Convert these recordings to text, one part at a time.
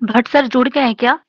Bhatt sir जुड़ गए हैं क्या?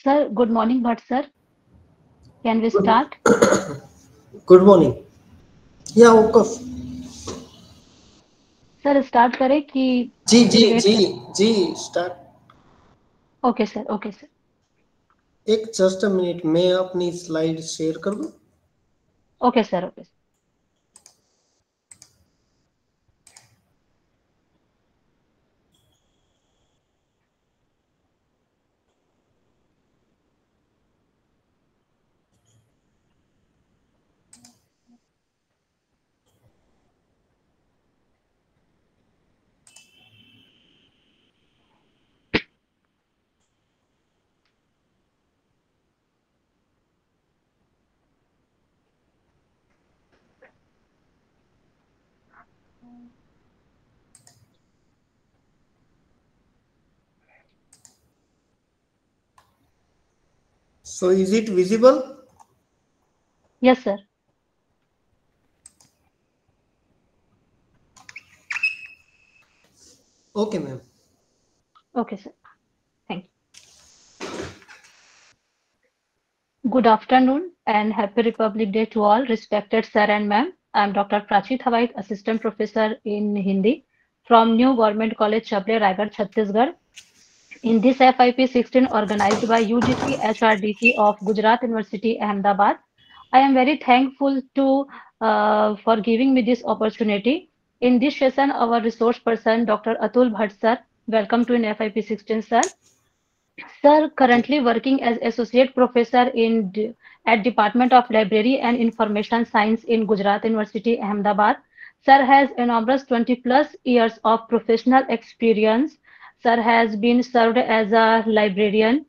Sir good morning Bhatt sir, can we Good, start? good morning. Yeah, of course. Sir start करें कि जी जी वेट जी करें? जी start. Okay sir, okay sir. एक जस्ट अ मिनट, मैं अपनी स्लाइड शेयर कर दूं। Okay sir, okay sir. So is it visible? Yes sir. Okay, ma'am. Okay sir, thank you. Good afternoon and happy Republic Day to all respected sir and ma'am. I am Dr. Prachi Thawait, Assistant Professor in Hindi from New Government College, Chable, Raigad, Chhattisgarh. In this FIP 16 organized by UGC HRDC of Gujarat University, Ahmedabad, I am very thankful to for giving me this opportunity. In this session, our resource person, Dr. Atul Bhatt sir, welcome to in FIP 16 sir. Sir, currently working as associate professor at Department of Library and Information Science in Gujarat University, Ahmedabad. Sir has enormous 20 plus years of professional experience. Sir has been served as a librarian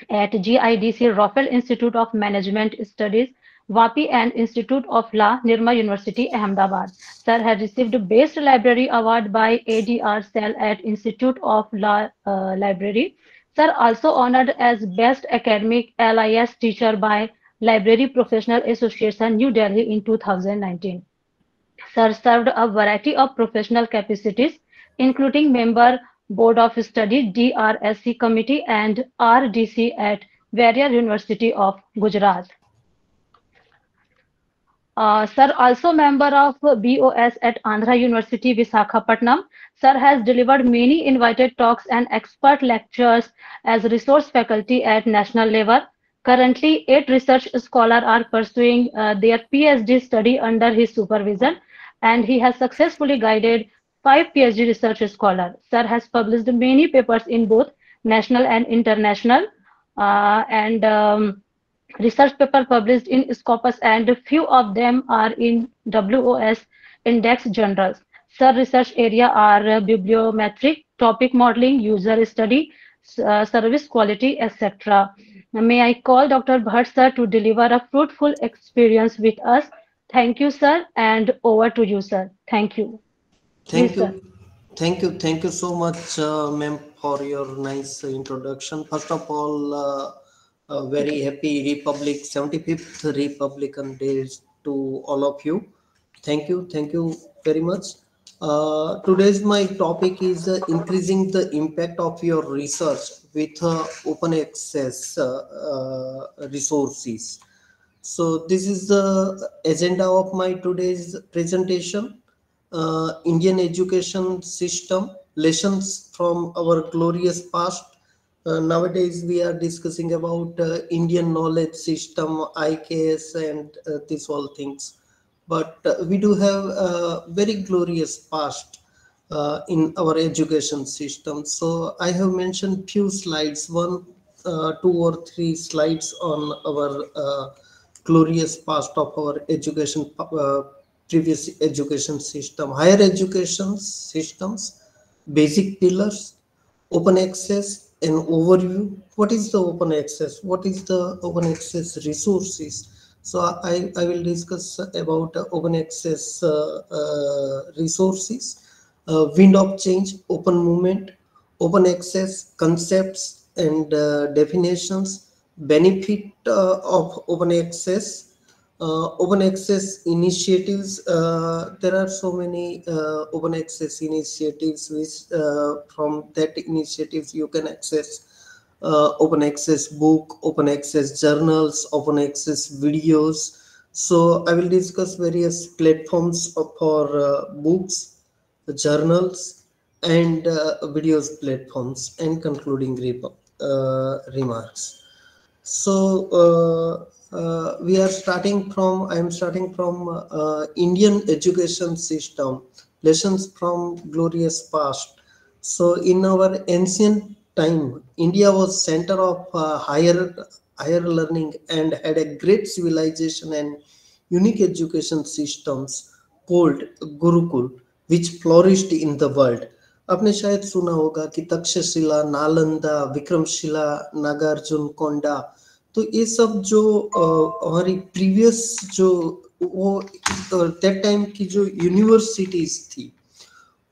at GIDC Raffel Institute of Management Studies, WAPI and Institute of Law, Nirma University, Ahmedabad. Sir has received Best Library Award by ADR Cell at Institute of Law Library. Sir also honored as Best Academic LIS Teacher by Library Professional Association, New Delhi in 2019. Sir served a variety of professional capacities, including member Board of Study, DRSC Committee, and RDC at various University of Gujarat. Sir also member of BOS at Andhra University, Visakhapatnam. Sir has delivered many invited talks and expert lectures as resource faculty at national level. Currently, 8 research scholars are pursuing their PhD study under his supervision, and he has successfully guided 5 PhD research scholars. Sir has published many papers in both national and international, and research paper published in Scopus, and few of them are in WOS index journals. Sir research area are bibliometric, topic modeling, user study, service quality, etc. May I call Dr. Bhatt sir to deliver a fruitful experience with us. Thank you, sir, and over to you, sir. Thank you. Thank Please, sir. you. Thank you so much, ma'am, for your nice introduction. First of all, a very happy Republic 75th Republican Days to all of you. Thank you very much. Today's my topic is increasing the impact of your research with open access resources. So this is the agenda of my today's presentation. Indian education system, lessons from our glorious past. Nowadays we are discussing about Indian knowledge system, IKS, and these all things. But we do have a very glorious past in our education system. So I have mentioned few slides, two or three slides on our glorious past of our education, previous education system, higher education systems, basic pillars, open access, an overview. What is the open access? What is the open access resources? So I will discuss about open access resources, wind of change, open movement, open access concepts and definitions, benefit of open access, open access initiatives. There are so many open access initiatives which from that initiatives you can access open access book, open access journals, open access videos. So I will discuss various platforms for books, journals, and videos platforms, and concluding remarks. So we are starting from. I am starting from Indian education system, lessons from glorious past. So in our ancient time, India was center of higher learning and had a great civilization and unique education systems called Gurukul, which flourished in the world. आपने शायद सुना होगा कि तक्षशिला, नालंदा, विक्रमशिला, नागार्जुन कोंडा, तो ये सब जो हमारी प्रीवियस जो वो दैट टाइम की जो यूनिवर्सिटीज थी,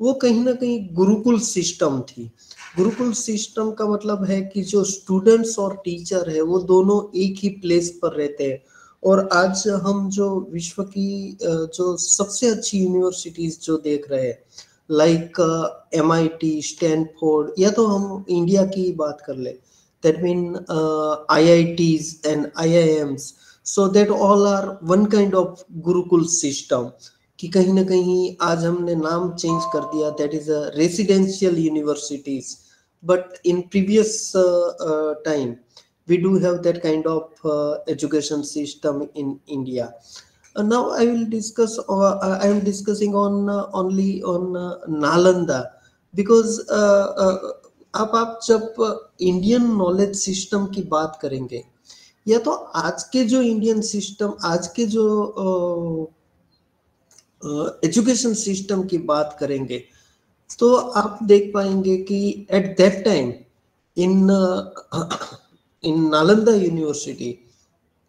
वो कहीं ना कहीं गुरुकुल सिस्टम थी। गुरुकुल सिस्टम का मतलब है कि जो स्टूडेंट्स और टीचर है वो दोनों एक ही प्लेस पर रहते हैं। और आज हम जो विश्व की जो सबसे अच्छी यूनिवर्सिटीज जो देख रहे हैं, लाइक MIT, स्टैनफोर्ड, या तो हम इंडिया की बात कर ले, that mean IITs and IIMs, so that all are one kind of Gurukul system, कि कहीं ना कहीं आज हमने नाम चेंज कर दिया, that is a residential universities, but in previous time we do have that kind of education system in India. Now I will discuss, I am discussing on only on Nalanda, because अब आप जब Indian knowledge system की बात करेंगे, या तो आज के जो इंडियन सिस्टम, आज के जो एजुकेशन सिस्टम की बात करेंगे, तो आप देख पाएंगे कि at that time in in Nalanda university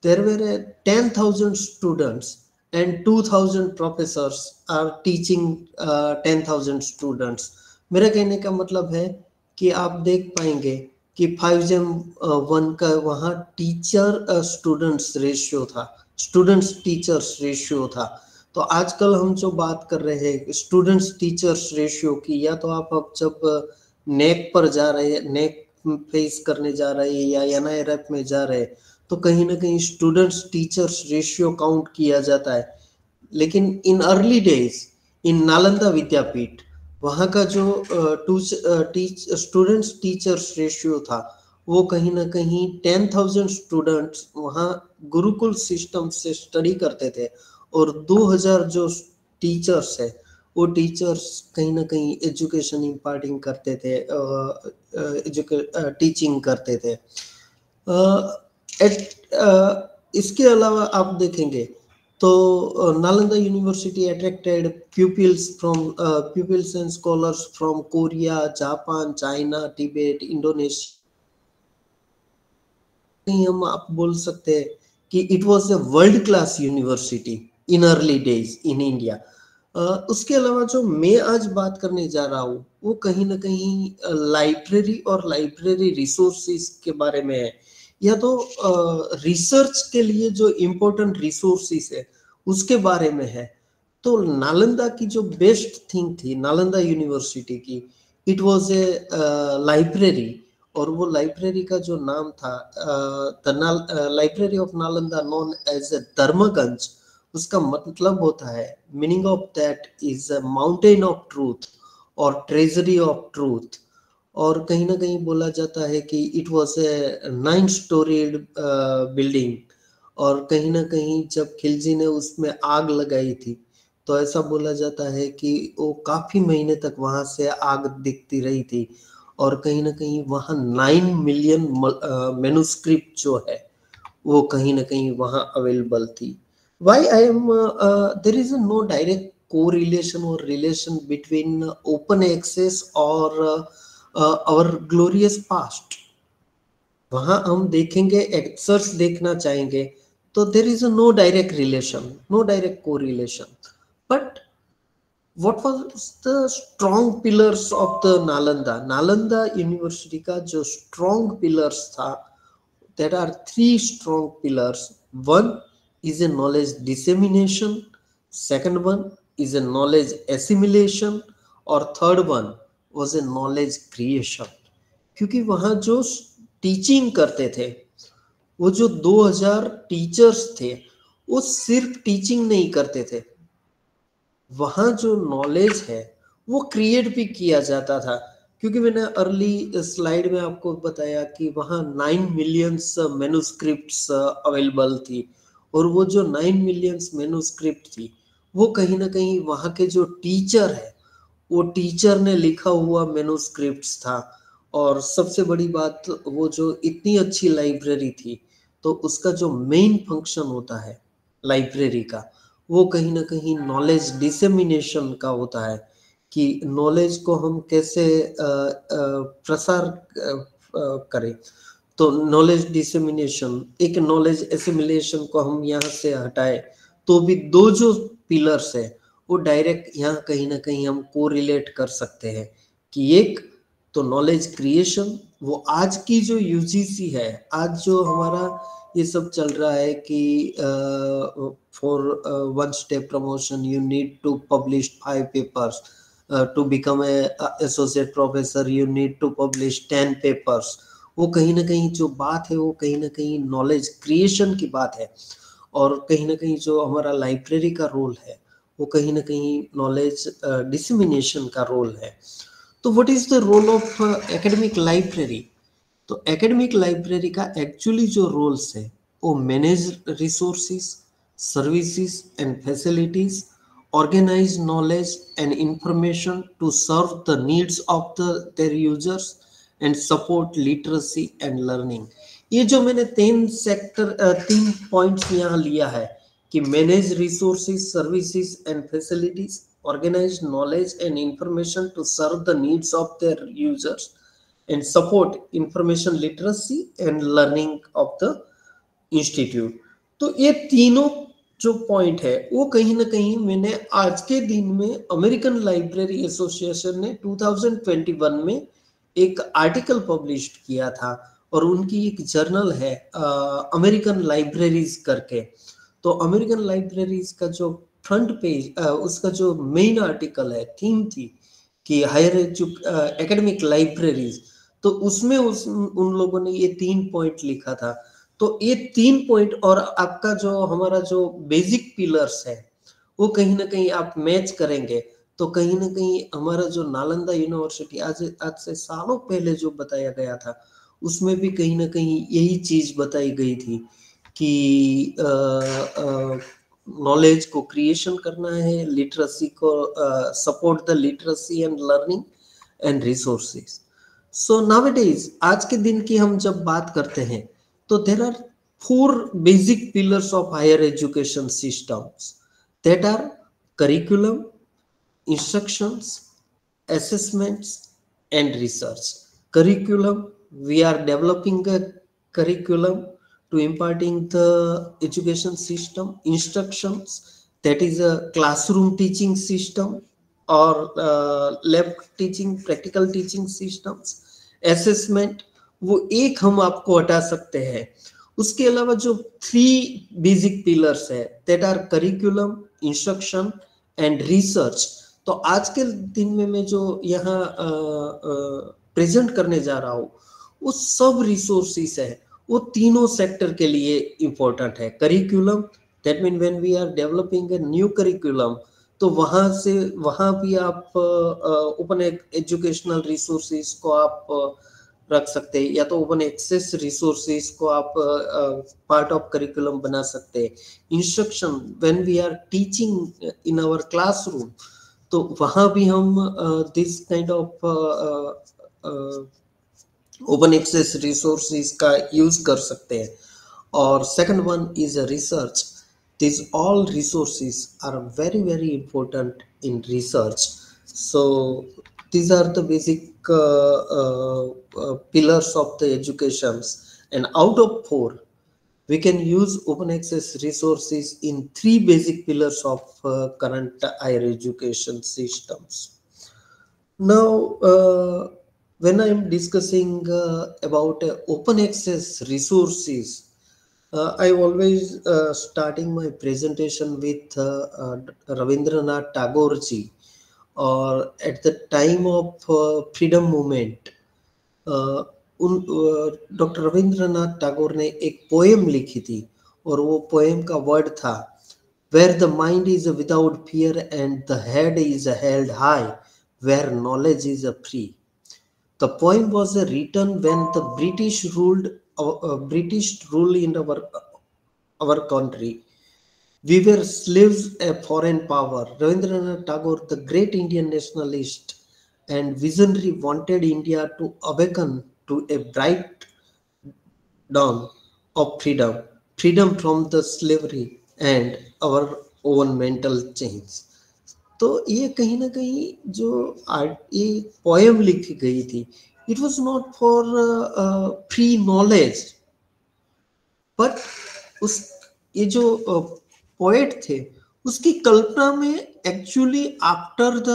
there were 10,000 students and 2,000 professors are teaching 10,000 students. मेरा कहने का मतलब है कि आप देख पाएंगे कि 5:1 का वहाँ टीचर स्टूडेंट्स रेशियो था, स्टूडेंट्स टीचर्स रेशियो था। तो आजकल हम जो बात कर रहे हैं स्टूडेंट्स टीचर्स रेशियो की, या तो आप अब जब नेक पर जा रहे हैं, नेक फेस करने जा रहे हैं या NIRF में जा रहे हैं, तो कहीं ना कहीं स्टूडेंट्स टीचर्स रेशियो काउंट किया जाता है। लेकिन in early days in Nalanda Vidyapeeth, वहाँ का जो स्टूडेंट्स टीचर्स रेशियो था, वो कहीं ना कहीं 10,000 स्टूडेंट्स वहाँ गुरुकुल सिस्टम से स्टडी करते थे, और 2,000 जो टीचर्स है वो टीचर्स कहीं ना कहीं एजुकेशन इम्पार्टिंग करते थे, टीचिंग करते थे। इसके अलावा आप देखेंगे तो Nalanda university attracted pupils and scholars from Korea, Japan, China, Tibet, Indonesia, कहीं हम आप बोल सकते हैं कि it was a world class university in early days in India. उसके अलावा जो मैं आज बात करने जा रहा हूँ वो कहीं ना कहीं लाइब्रेरी और लाइब्रेरी रिसोर्सेज के बारे में है, या तो रिसर्च के लिए जो इम्पोर्टेंट रिसोर्सेज है उसके बारे में है। तो नालंदा की जो बेस्ट थिंग थी नालंदा यूनिवर्सिटी की, इट वाज ए लाइब्रेरी। और वो लाइब्रेरी का जो नाम था the library of Nalanda known as a Dharmaganj. उसका मतलब होता है, meaning of that is a mountain of truth और ट्रेजरी ऑफ ट्रूथ। और कहीं ना कहीं बोला जाता है कि it was a 9 storied building. और कहीं ना कहीं जब खिलजी ने उसमें आग लगाई थी तो ऐसा बोला जाता है कि वो काफी महीने तक वहां से आग दिखती रही थी। और कहीं ना कहीं वहां 9 मिलियन मैन्युस्क्रिप्ट जो है वो कहीं ना कहीं वहां अवेलेबल थी। Why I am there is no direct correlation or relation between open access और our glorious past। वहां हम देखेंगे, एक्सर्स देखना चाहेंगे तो there is no direct relation, no direct correlation. But what was the strong pillars of the Nalanda university का जो strong pillars था, there are 3 strong pillars. One is a knowledge dissemination, second one is a knowledge assimilation, और third one was a knowledge creation। क्योंकि वहां जो teaching करते थे, वो जो 2000 टीचर्स थे, वो सिर्फ टीचिंग नहीं करते थे, वहां जो नॉलेज है वो क्रिएट भी किया जाता था। क्योंकि मैंने अर्ली स्लाइड में आपको बताया कि वहां 9 मिलियंस मैन्युस्क्रिप्ट्स अवेलेबल थी। और वो जो 9 मिलियंस मैन्युस्क्रिप्ट थी वो कहीं ना कहीं वहां के जो टीचर है वो टीचर ने लिखा हुआ मैन्युस्क्रिप्ट्स था। और सबसे बड़ी बात, वो जो इतनी अच्छी लाइब्रेरी थी तो उसका जो मेन फंक्शन होता है लाइब्रेरी का, वो कहीं ना कहीं नॉलेज डिसेमिनेशन का होता है कि नॉलेज को हम कैसे प्रसार करें। तो नॉलेज डिसेमिनेशन, एक नॉलेज एसिमिलेशन को हम यहाँ से हटाए तो भी दो जो पिलर्स है वो डायरेक्ट यहाँ कहीं ना कहीं हम कोरिलेट कर सकते हैं। कि एक तो नॉलेज क्रिएशन, वो आज की जो यूजीसी है, आज जो हमारा ये सब चल रहा है कि for 1 step promotion you need to publish 5 papers, to become a associate professor you need to publish 10 papers. वो कहीं ना कहीं जो बात है वो कहीं ना कहीं नॉलेज क्रिएशन की बात है। और कहीं ना कहीं जो हमारा लाइब्रेरी का रोल है वो कहीं ना कहीं नॉलेज डिसमिनेशन का रोल है। तो what is the role of academic library? तो एकेडमिक लाइब्रेरी का एक्चुअली जो रोल्स है वो manage resources, services and facilities, organize knowledge and information to serve the needs of their users and support literacy and learning। ये जो मैंने 3 points यहाँ लिया है कि manage resources, services and facilities, organize knowledge and information to serve the needs of their users and support information literacy and learning of the institute. तो ये तीनों जो पॉइंट है वो कहीं ना कहीं मैंने आज के दिन में अमेरिकन लाइब्रेरी एसोसिएशन ने 2021 में एक आर्टिकल पब्लिश किया था। और उनकी एक जर्नल है अमेरिकन लाइब्रेरीज करके। तो अमेरिकन लाइब्रेरीज का जो फ्रंट पेज, उसका जो मेन आर्टिकल है, थीम थी कि हायर एकेडमिक लाइब्रेरीज। तो उसमें उन लोगों ने ये 3 पॉइंट लिखा था। तो ये 3 पॉइंट और आपका जो हमारा जो बेसिक पिलर्स है वो कहीं ना कहीं आप मैच करेंगे तो कहीं ना कहीं हमारा जो नालंदा यूनिवर्सिटी आज आज से सालों पहले जो बताया गया था उसमें भी कहीं ना कहीं यही चीज बताई गई थी कि नॉलेज को क्रिएशन करना है, लिटरेसी को support the literacy and learning and resources. So nowadays आज के दिन की हम जब बात करते हैं तो there are 4 basic pillars of higher education systems, that are curriculum, instructions, assessments and research। curriculum, we are developing a curriculum to imparting the education system, instructions, that is a classroom teaching system or lab teaching, practical teaching systems, assessment, वो एक हम आपको हटा सकते हैं। उसके अलावा जो 3 बेसिक पिलर्स है, that are curriculum, instruction and research। तो आज के दिन में मैं जो यहाँ प्रेजेंट करने जा रहा हूँ, वो सब रिसोर्सेस है, वो तीनों सेक्टर के लिए इंपॉर्टेंट है। Curriculum, that mean when we are developing a new curriculum, तो वहां भी आप ओपन एजुकेशनल रिसोर्सेज को आप रख सकते हैं, या तो ओपन एक्सेस रिसोर्सेज को आप पार्ट ऑफ करिकुलम बना सकते हैं। Instruction, when we are teaching in our classroom, तो वहां भी हम this kind of open access resources का यूज कर सकते हैं। और second one is research. This all resources are very very important in research. So these are the basic pillars of the educations, and out of 4 we can use open access resources in 3 basic pillars of current higher education systems. Now when I am discussing about open access resources, I always starting my presentation with Rabindranath Tagore ji, or at the time of freedom movement, doctor Rabindranath Tagore ने एक poem लिखी थी, और वो poem का word था, where the mind is without fear and the head is held high, where knowledge is free. The poem was written when the British rule in our country. We were slaves of foreign power. Rabindranath Tagore, the great Indian nationalist and visionary, wanted India to awaken to a bright dawn of freedom, freedom from the slavery and our own mental chains. तो ये कहीं ना कहीं जो ये poem लिखी गई थी, it was not for free knowledge, but उस ये जो पोएट थे, उसकी कल्पना में actually after the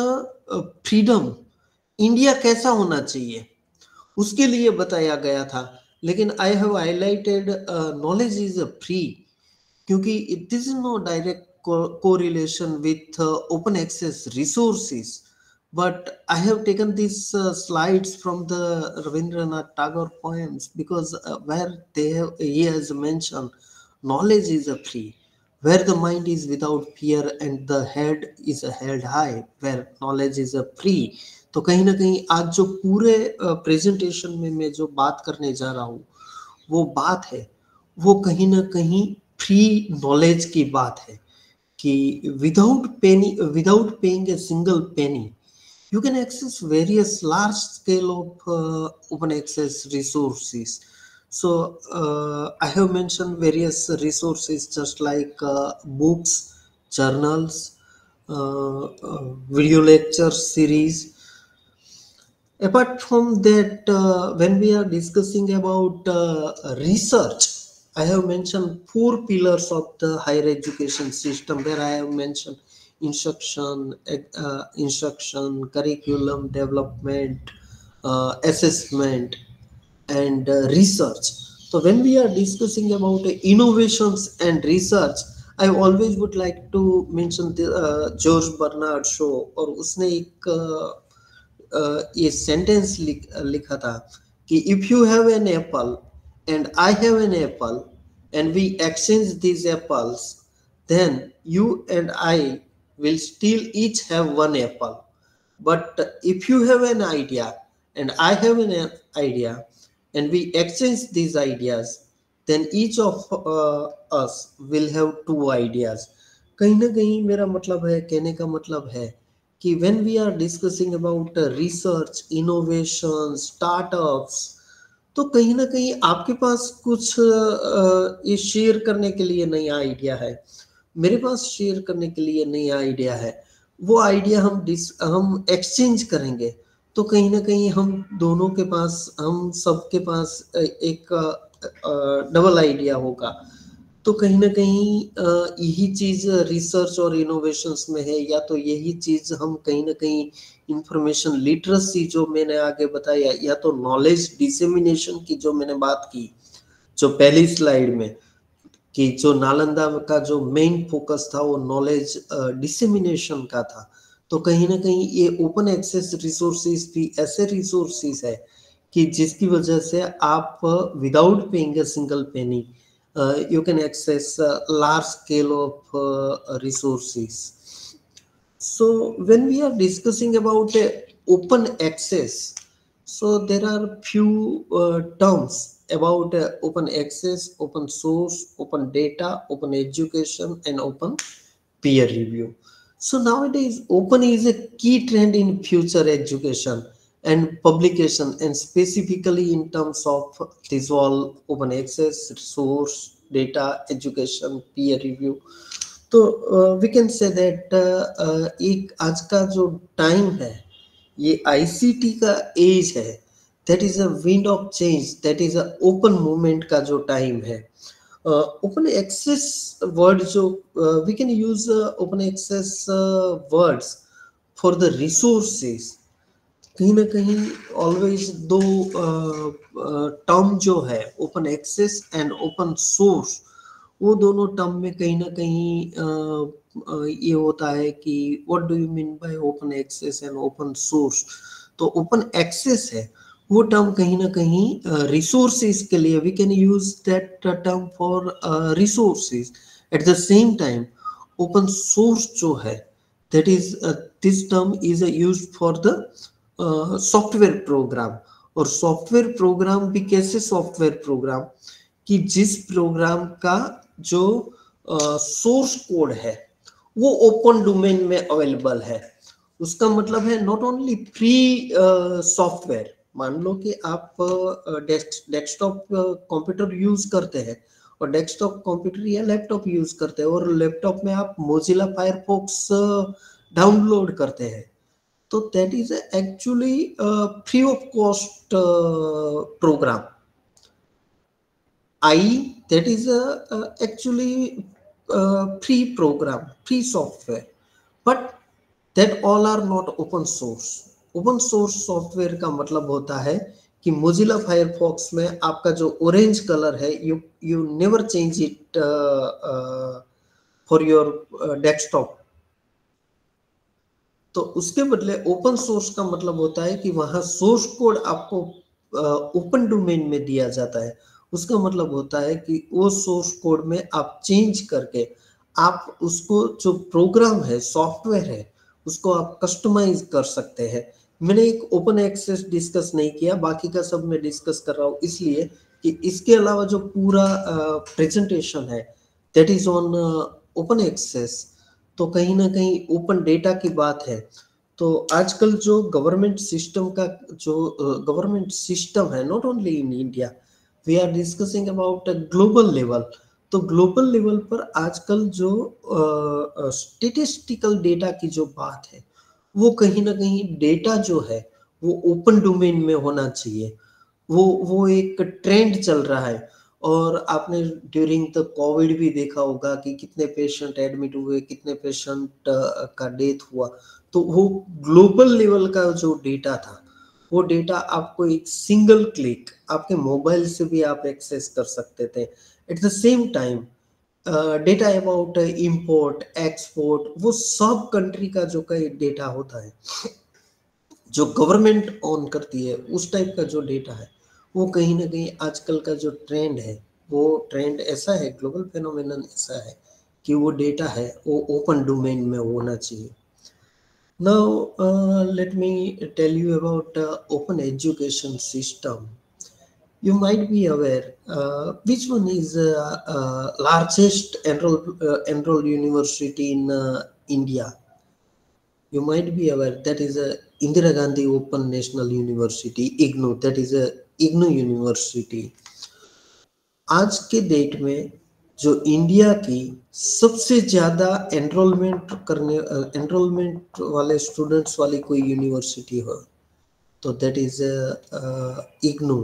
freedom India कैसा होना चाहिए, उसके लिए बताया गया था। लेकिन I have highlighted knowledge is free, क्योंकि it is no direct correlation with open access resources, but I have taken these slides from the Rabindranath Tagore poems because where he has mentioned knowledge is free, where the mind is without fear and the head is held high, where knowledge is free। तो कहीं ना कहीं आज जो पूरे presentation में मैं जो बात करने जा रहा हूँ, वो बात है, वो कहीं ना कहीं फ्री नॉलेज की बात है, कि without paying a single Penney you can access various large scale of open access resources। So I have mentioned various resources just like books, journals, video lecture series. Apart from that, when we are discussing about research, I have mentioned 4 pillars of the higher education system, where I have mentioned instruction, curriculum development, assessment, and research। So when we are discussing about innovations and research, I always would like to mention the George Bernard Shaw, और उसने एक ये sentence लिखा था कि if you have an apple and I have an apple and we exchange these apples, then you and I will still each have one apple. But if you have an idea and I have an idea and we exchange these ideas, then each of us will have 2 ideas। कहीं ना कहीं मेरा मतलब है, कहने का मतलब है कि when we are discussing about research, innovation, startups, तो कहीं ना कहीं आपके पास कुछ ये शेयर करने के लिए नया आइडिया है, मेरे पास शेयर करने के लिए नया आइडिया है। वो आइडिया हम एक्सचेंज करेंगे, तो कहीं ना कहीं हम दोनों के पास, हम सबके पास एक डबल आइडिया होगा। तो कहीं ना कहीं यही चीज रिसर्च और इनोवेशंस में है, या तो यही चीज हम कहीं ना कहीं इंफॉर्मेशन लिटरेसी जो मैंने आगे बताया, या तो नॉलेज डिसेमिनेशन की जो मैंने बात की जो पहली स्लाइड में, कि जो नालंदा का जो मेन फोकस था वो नॉलेज डिसेमिनेशन का था। तो कहीं ना कहीं ये ओपन एक्सेस रिसोर्सेज भी ऐसे रिसोर्सेज है कि जिसकी वजह से आप without paying a single Penney you can access large scale of resources. So when we are discussing about open access, so there are few terms about open access, open source, open data, open education, and open peer review. So nowadays open is a key trend in future education and publication, and specifically in terms of this all open access, source, data, education, peer review. तो we can say that एक आज का जो time है ये ICT का age है, that is a wind of change, that is a open movement का जो टाइम है। ओपन एक्सेस वर्ड जो we can use open access words for the resources. कहीं ना कहीं ऑलवेज दो टर्म जो है open access and open source, वो दोनों टर्म में कहीं ना कहीं ये होता है कि what do you mean by open access and open source. तो ओपन एक्सेस है वो टर्म कहीं ना कहीं रिसोर्सेज के लिए we can use that term for resources. At the same time open source जो है that is this term is used for the software program. और सॉफ्टवेयर प्रोग्राम भी कैसे सॉफ्टवेयर प्रोग्राम कि जिस प्रोग्राम का जो सोर्स कोड है वो ओपन डोमेन में अवेलेबल है। उसका मतलब है नॉट ओनली फ्री सॉफ्टवेयर। मान लो कि आप डेस्कटॉप कंप्यूटर यूज करते हैं और डेस्कटॉप कंप्यूटर या लैपटॉप यूज करते हैं और लैपटॉप में आप मोजिला फायरफॉक्स डाउनलोड करते हैं, तो that is actually a free of cost program. That is actually free program, free software, but that all are not open source. Open source software का मतलब होता है कि मोजिला फायरफॉक्स में आपका जो ऑरेंज कलर है you never change it for your desktop. तो उसके बदले ओपन सोर्स का मतलब होता है कि वहां सोर्स कोड आपको ओपन डोमेन में दिया जाता है। उसका मतलब होता है कि वो सोर्स कोड में आप चेंज करके आप उसको जो प्रोग्राम है सॉफ्टवेयर है उसको आप कस्टमाइज कर सकते हैं। मैंने एक ओपन एक्सेस डिस्कस नहीं किया, बाकी का सब मैं डिस्कस कर रहा हूँ इसलिए कि इसके अलावा जो पूरा प्रेजेंटेशन है that is on open access. तो कहीं ना कहीं ओपन डेटा की बात है। तो आजकल जो गवर्नमेंट सिस्टम का जो गवर्नमेंट सिस्टम है not only in India, we are discussing about global level. तो ग्लोबल लेवल पर आजकल जो स्टेटिस्टिकल डेटा की जो बात है वो कहीं ना कहीं डेटा जो है वो ओपन डोमेन में होना चाहिए। वो एक ट्रेंड चल रहा है। और आपने ड्यूरिंग द कोविड भी देखा होगा कि कितने पेशेंट एडमिट हुए, कितने पेशेंट का डेथ हुआ। तो वो ग्लोबल लेवल का जो डेटा था वो डेटा आपको एक सिंगल क्लिक आपके मोबाइल से भी आप एक्सेस कर सकते थे। Eight the same time data about import export वो सब कंट्री का जो कई डेटा होता है जो गवर्नमेंट ऑन करती है उस टाइप का जो डेटा है वो कहीं ना कहीं आजकल का जो ट्रेंड है वो ट्रेंड ऐसा है, ग्लोबल फेनोमेनन ऐसा है कि वो डेटा है वो ओपन डोमेन में होना चाहिए। Now let me tell you about open education system. You might be aware which one is largest enrolled university in India. You might be aware that is a Indira Gandhi Open National University, IGNOU. That is a IGNOU University. आज के date में जो India की सबसे ज्यादा enrolment वाले students वाली कोई यूनिवर्सिटी हो तो दैट इज इग्नू।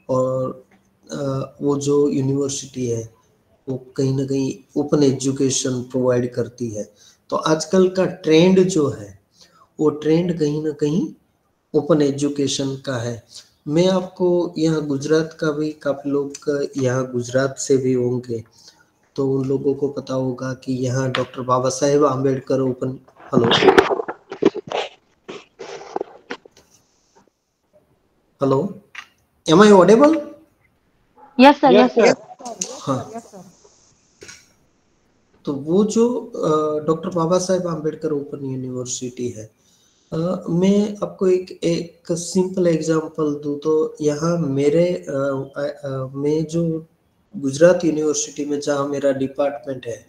और वो जो यूनिवर्सिटी है वो कहीं ना कहीं ओपन एजुकेशन प्रोवाइड करती है। तो आजकल का ट्रेंड जो है वो ट्रेंड कहीं ना कहीं ओपन एजुकेशन का है। मैं आपको यहाँ गुजरात का भी, काफ़ी लोग यहाँ गुजरात से भी होंगे तो उन लोगों को पता होगा कि यहाँ doctor Baba Saheb Ambedkar open, hello hello, am I audible? Yes, sir. Yes, sir. हाँ, तो वो जो doctor Baba Saheb Ambedkar open university है, मैं आपको एक एक सिंपल एग्जांपल दूं तो यहाँ मैं जो गुजरात यूनिवर्सिटी में जहाँ मेरा डिपार्टमेंट है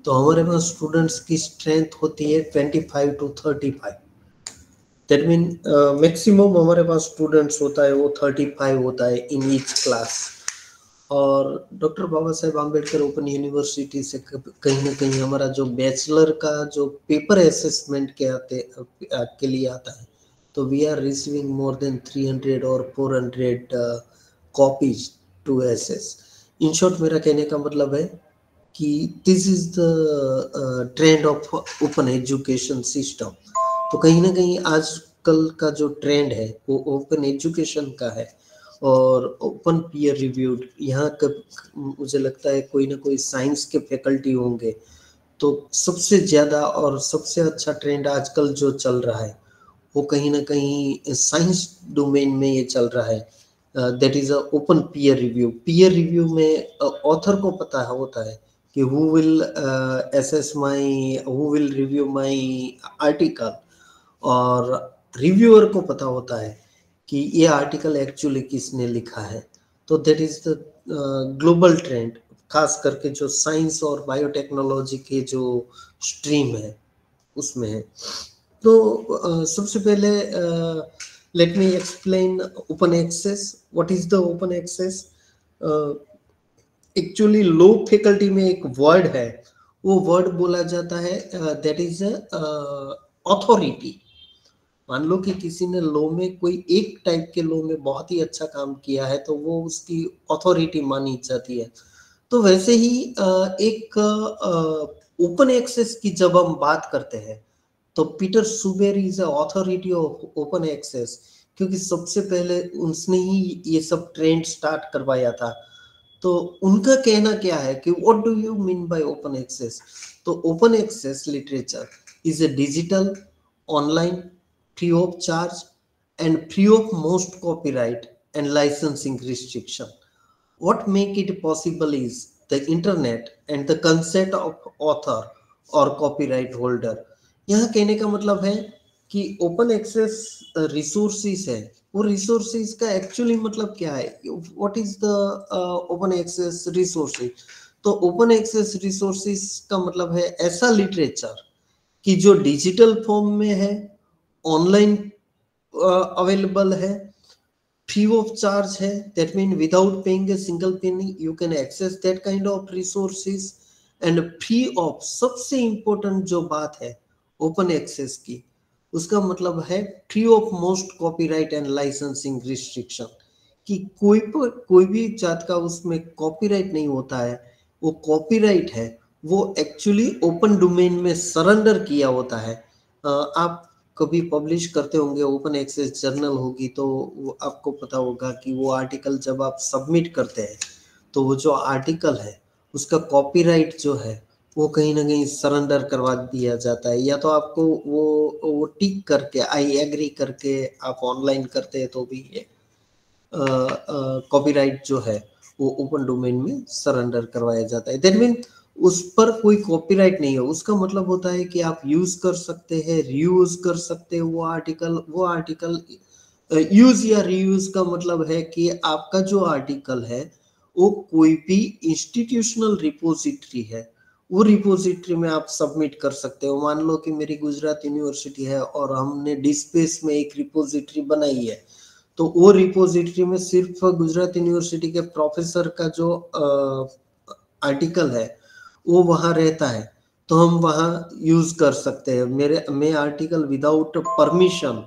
तो हमारे पास स्टूडेंट्स की स्ट्रेंथ होती है 25 to 35। दैट मीन मैक्सिमम हमारे पास स्टूडेंट्स होता है वो 35 होता है इन ईच क्लास। और doctor Baba Saheb Ambedkar open university से कहीं ना कहीं हमारा जो बैचलर का जो पेपर असेसमेंट के लिए आता है तो we are receiving more than 300 और 400 copies to access. In short मेरा कहने का मतलब है कि this is the trend of open education system. तो कहीं ना कहीं आजकल का जो ट्रेंड है वो ओपन एजुकेशन का है और ओपन पीयर रिव्यूड। यहाँ मुझे लगता है कोई ना कोई साइंस के फैकल्टी होंगे तो सबसे ज़्यादा और सबसे अच्छा ट्रेंड आजकल जो चल रहा है वो कहीं ना कहीं साइंस डोमेन में ये चल रहा है। That is a open peer review. Peer review में ऑथर को पता होता है कि who will review my article, और रिव्यूअर को पता होता है कि ये आर्टिकल एक्चुअली किसने लिखा है। तो that is the global trend, खास करके जो साइंस और बायोटेक्नोलॉजी के जो स्ट्रीम है उसमें है। तो सबसे पहले let me explain open access. What is the open access? Actually law faculty में एक वर्ड है, वो वर्ड बोला जाता है दैट इज अथॉरिटी। मान लो कि किसी ने लॉ में कोई एक टाइप के लॉ में बहुत ही अच्छा काम किया है तो वो उसकी अथॉरिटी मानी जाती है। तो वैसे ही एक ओपन एक्सेस की जब हम बात करते हैं तो Peter Suber is authority of open access, क्योंकि सबसे पहले उसने ही ये सब ट्रेंड स्टार्ट करवाया था। तो उनका कहना क्या है कि what do you mean by open access? तो open access literature is a digital, online, free of charge and free of most copyright and licensing restriction. What make it possible is the internet and the consent of author or copyright holder. यहाँ कहने का मतलब है कि open access resources है, वो resources का actually मतलब क्या है? What is the open access resources? तो ओपन एक्सेस रिसोर्सेज का मतलब है ऐसा लिटरेचर कि जो डिजिटल फॉर्म में है, ऑनलाइन अवेलेबल है, फ्री ऑफ चार्ज है, that mean without paying a single penny you can access that kind of resources, and free of. सबसे इंपॉर्टेंट जो बात है ओपन एक्सेस की, उसका मतलब है free of most copyright and licensing restriction, कि कोई भी जात का उसमें कॉपीराइट नहीं होता है। वो कॉपीराइट है वो एक्चुअली ओपन डोमेन में सरेंडर किया होता है। आप कभी पब्लिश करते होंगे, ओपन एक्सेस जर्नल होगी तो वो आपको पता होगा कि वो आर्टिकल जब आप सबमिट करते हैं तो वो जो आर्टिकल है उसका कॉपीराइट जो है वो कहीं ना कहीं सरेंडर करवा दिया जाता है, या तो आपको वो टिक करके आई एग्री करके आप ऑनलाइन करते हैं तो भी ये कॉपीराइट जो है वो ओपन डोमेन में सरेंडर करवाया जाता है। दैट मीन उस पर कोई कॉपीराइट नहीं है। उसका मतलब होता है कि आप यूज कर सकते हैं, रीयूज कर सकते हैं वो आर्टिकल। यूज या रीयूज का मतलब है कि आपका जो आर्टिकल है वो कोई भी इंस्टीट्यूशनल रिपोजिटरी है, वो रिपोजिटरी में आप सबमिट कर सकते हो। मान लो कि मेरी गुजरात यूनिवर्सिटी है और हमने डिस्पेस में एक रिपोजिटरी बनाई है, तो वो रिपोजिटरी में सिर्फ गुजरात यूनिवर्सिटी के प्रोफेसर का जो आर्टिकल है वो वहां रहता है, तो हम वहां यूज कर सकते हैं। मैं आर्टिकल विदाउट परमिशन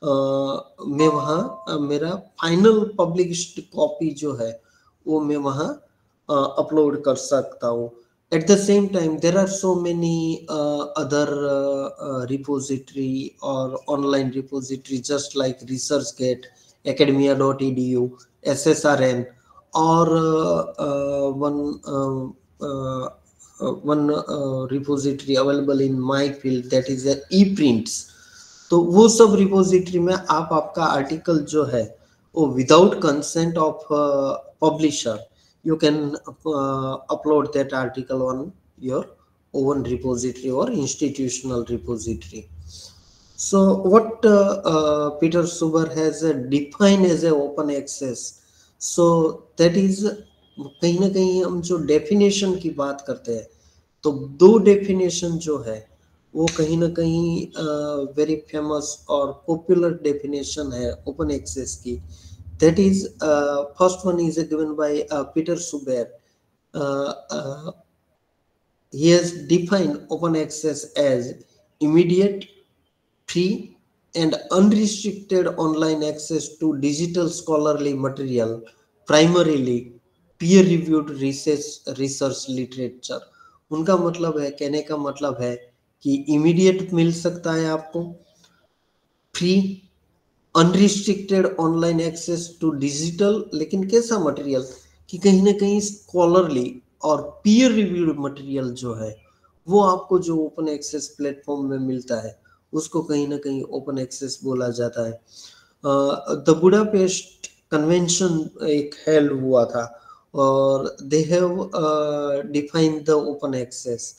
मैं वहां मेरा फाइनल पब्लिश्ड कॉपी जो है वो मैं वहाँ अपलोड कर सकता हूँ. At the same time, there are so many other repository or online repository, just like ResearchGate, academia.edu, SSRN, or one repository available in my field, that is ePrints. तो वो सब रिपोजिटरी में आप आपका आर्टिकल जो है वो without consent of publisher you can upload that article on your own repository or institutional repository. So what Peter Suber has defined as a open access, so that is कहीं ना कहीं हम जो डेफिनेशन की बात करते हैं तो दो डेफिनेशन जो है वो कहीं ना कहीं वेरी फेमस और पॉपुलर डेफिनेशन है ओपन एक्सेस की. That is, first one is given by Peter Suber. He has defined open access as immediate, free, and unrestricted online access to digital scholarly material, primarily peer-reviewed research literature. उनका मतलब है, कहने का मतलब है कि immediate मिल सकता है आपको, free, unrestricted online access to digital, लेकिन कैसा मटेरियल कि कहीं ना कहीं स्कॉलरली और पीयर रिव्यूड मटेरियल जो है वो आपको जो ओपन एक्सेस प्लेटफॉर्म में मिलता है उसको कहीं ना कहीं ओपन एक्सेस बोला जाता है. द बुडापेस्ट कन्वेंशन एक हेल्ड हुआ था और they have defined the open access.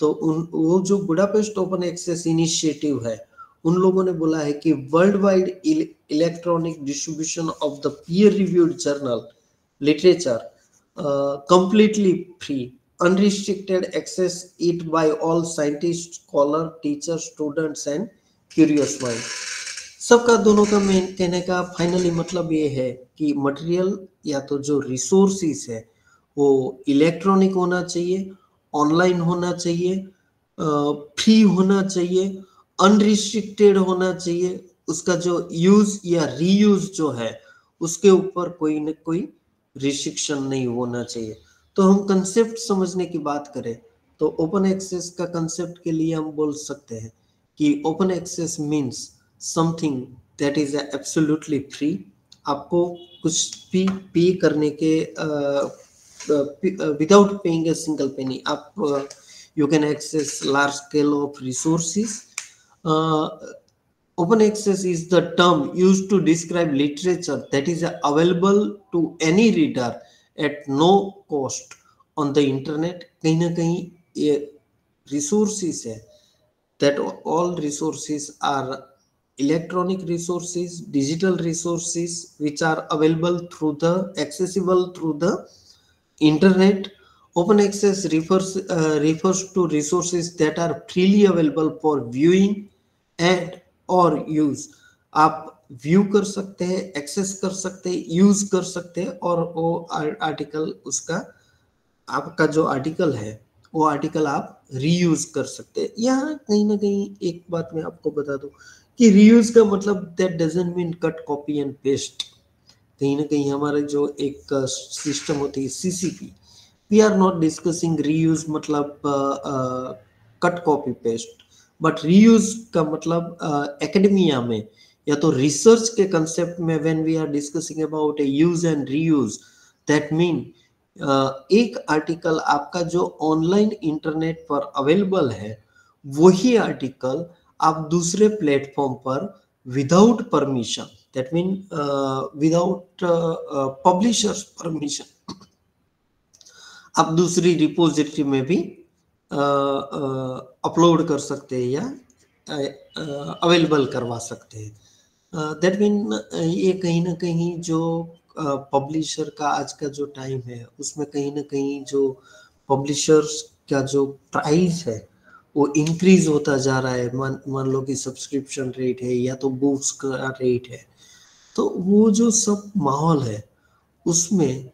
तो वो जो बुडापेस्ट ओपन एक्सेस इनिशिएटिव है उन लोगों ने बोला है कि world wide electronic distribution of the peer reviewed journal literature completely free, unrestricted access it by all scientists, scholar, teachers, students and curious mind. सबका दोनों का मेन कहने का फाइनली मतलब ये है कि मटेरियल या तो जो रिसोर्सेस है वो इलेक्ट्रॉनिक होना चाहिए, ऑनलाइन होना चाहिए, फ्री होना चाहिए, अनरिस्ट्रिक्टेड होना चाहिए. उसका जो यूज या रीयूज जो है उसके ऊपर कोई न कोई रिस्ट्रिक्शन नहीं होना चाहिए. तो हम कंसेप्ट समझने की बात करें तो ओपन एक्सेस का कंसेप्ट के लिए हम बोल सकते हैं कि open access means something that is absolutely free. आपको कुछ भी पे करने के without paying a single penny आप you can access large scale of resources. Open access is the term used to describe literature that is available to any reader at no cost on the internet. कहीं ना कहीं ये resources है, that all resources are electronic resources, digital resources which are available through the accessible through the internet. Open access refers to resources that are freely available for viewing and or use. आप view कर सकते हैं, access कर सकते हैं, use कर सकते हैं और वो आर्टिकल उसका आपका जो आर्टिकल है वो आर्टिकल आप रीयूज कर सकते हैं. यहाँ कहीं ना कहीं एक बात मैं आपको बता दूं कि रीयूज का मतलब that doesn't mean cut copy and paste. कहीं ना कहीं हमारे जो एक सिस्टम होती है CCP, we are not discussing reuse मतलब cut copy paste, but reuse का मतलब एकेडमिया में या तो रिसर्च के कंसेप्ट में when we are discussing about a use and reuse, that mean एक आर्टिकल आपका जो ऑनलाइन इंटरनेट पर अवेलेबल है वही आर्टिकल आप दूसरे प्लेटफॉर्म पर without permission, that mean without publishers permission, आप दूसरी रिपोजिटरी में भी अपलोड कर सकते हैं या अवेलेबल करवा सकते हैं. दैट मीन ये कहीं ना कहीं जो पब्लिशर का आज का जो टाइम है उसमें कहीं ना कहीं जो पब्लिशर्स का जो प्राइस है वो इंक्रीज होता जा रहा है. मान लो कि सब्सक्रिप्शन रेट है या तो बुक्स का रेट है, तो वो जो सब माहौल है उसमें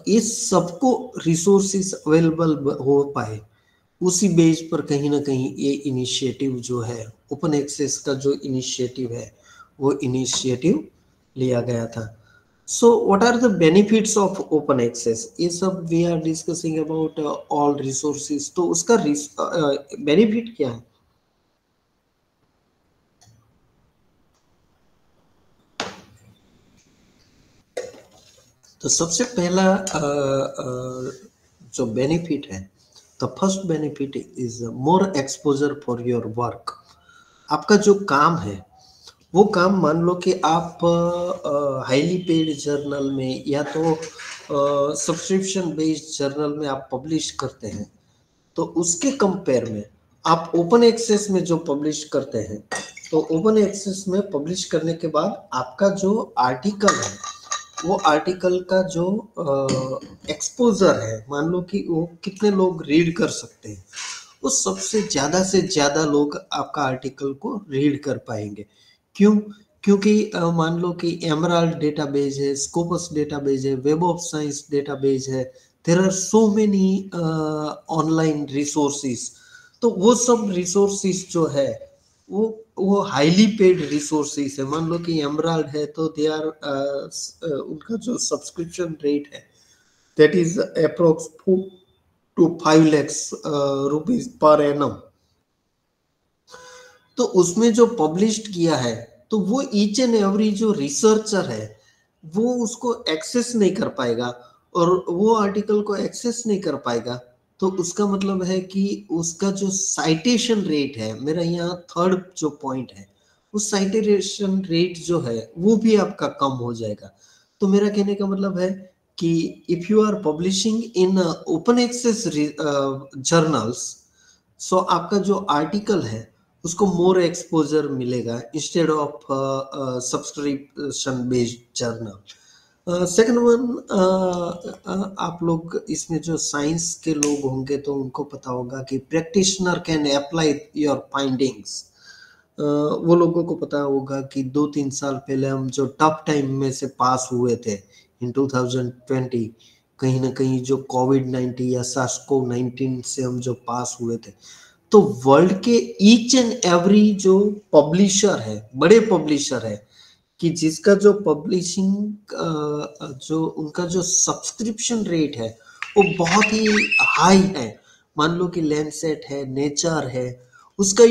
ये सबको रिसोर्सेस अवेलेबल हो पाए उसी बेस पर कहीं ना कहीं ये इनिशिएटिव जो है ओपन एक्सेस का जो इनिशिएटिव है वो इनिशिएटिव लिया गया था. So what are the benefits of open access? ये सब we are discussing about all resources. तो उसका benefit क्या है? तो सबसे पहला जो बेनिफिट है, the first benefit is more exposure for your work. आपका जो काम है वो काम मान लो कि आप हाईली पेड जर्नल में या तो सब्सक्रिप्शन बेस्ड जर्नल में आप पब्लिश करते हैं, तो उसके कंपेयर में आप ओपन एक्सेस में जो पब्लिश करते हैं, तो ओपन एक्सेस में पब्लिश करने के बाद आपका जो आर्टिकल है वो आर्टिकल का जो एक्सपोजर है, मान लो कि वो कितने लोग रीड कर सकते हैं, वो सबसे ज्यादा से ज्यादा लोग आपका आर्टिकल को रीड कर पाएंगे। क्यों? क्योंकि मान लो कि एमराल्ड डेटाबेस है, स्कोपस डेटाबेस है, वेब ऑफ साइंस डेटाबेस है, there are so many online resources. तो वो सब रिसोर्सेस जो है वो हाईली पेड रिसोर्सेस है। मान लो कि एमराल्ड है तो दे आर उनका जो सब्सक्रिप्शन रेट है that is approx 4 to 5 lakhs rupees per annum. तो उसमें जो पब्लिश्ड किया है, तो वो ईच एंड एवरी जो रिसर्चर है वो उसको एक्सेस नहीं कर पाएगा, और वो आर्टिकल को एक्सेस नहीं कर पाएगा। तो उसका मतलब है कि उसका जो साइटेशन रेट है, मेरा यहाँ थर्ड जो पॉइंट है, उस साइटेशन रेट जो है वो भी आपका कम हो जाएगा। तो मेरा कहने का मतलब है कि if you are publishing in open access journals, so आपका जो आर्टिकल है उसको मोर एक्सपोजर मिलेगा instead of subscription based journal. Second one, आप लोग इसमें जो साइंस के लोग होंगे तो उनको पता होगा कि practitioner can apply your findings. वो लोगों को पता होगा कि 2-3 साल पहले हम जो टफ टाइम में से पास हुए थे इन 2020, कहीं ना कहीं जो कोविड-19 या SARS-CoV-19 से हम जो पास हुए थे, तो वर्ल्ड के ईच एंड एवरी जो पब्लिशर है, बड़े पब्लिशर है, कि जिसका जो पब्लिशिंग जो उनका जो सब्सक्रिप्शन रेट है वो बहुत ही हाई है। मान लो कि लैंसेट है, नेचर है, उसका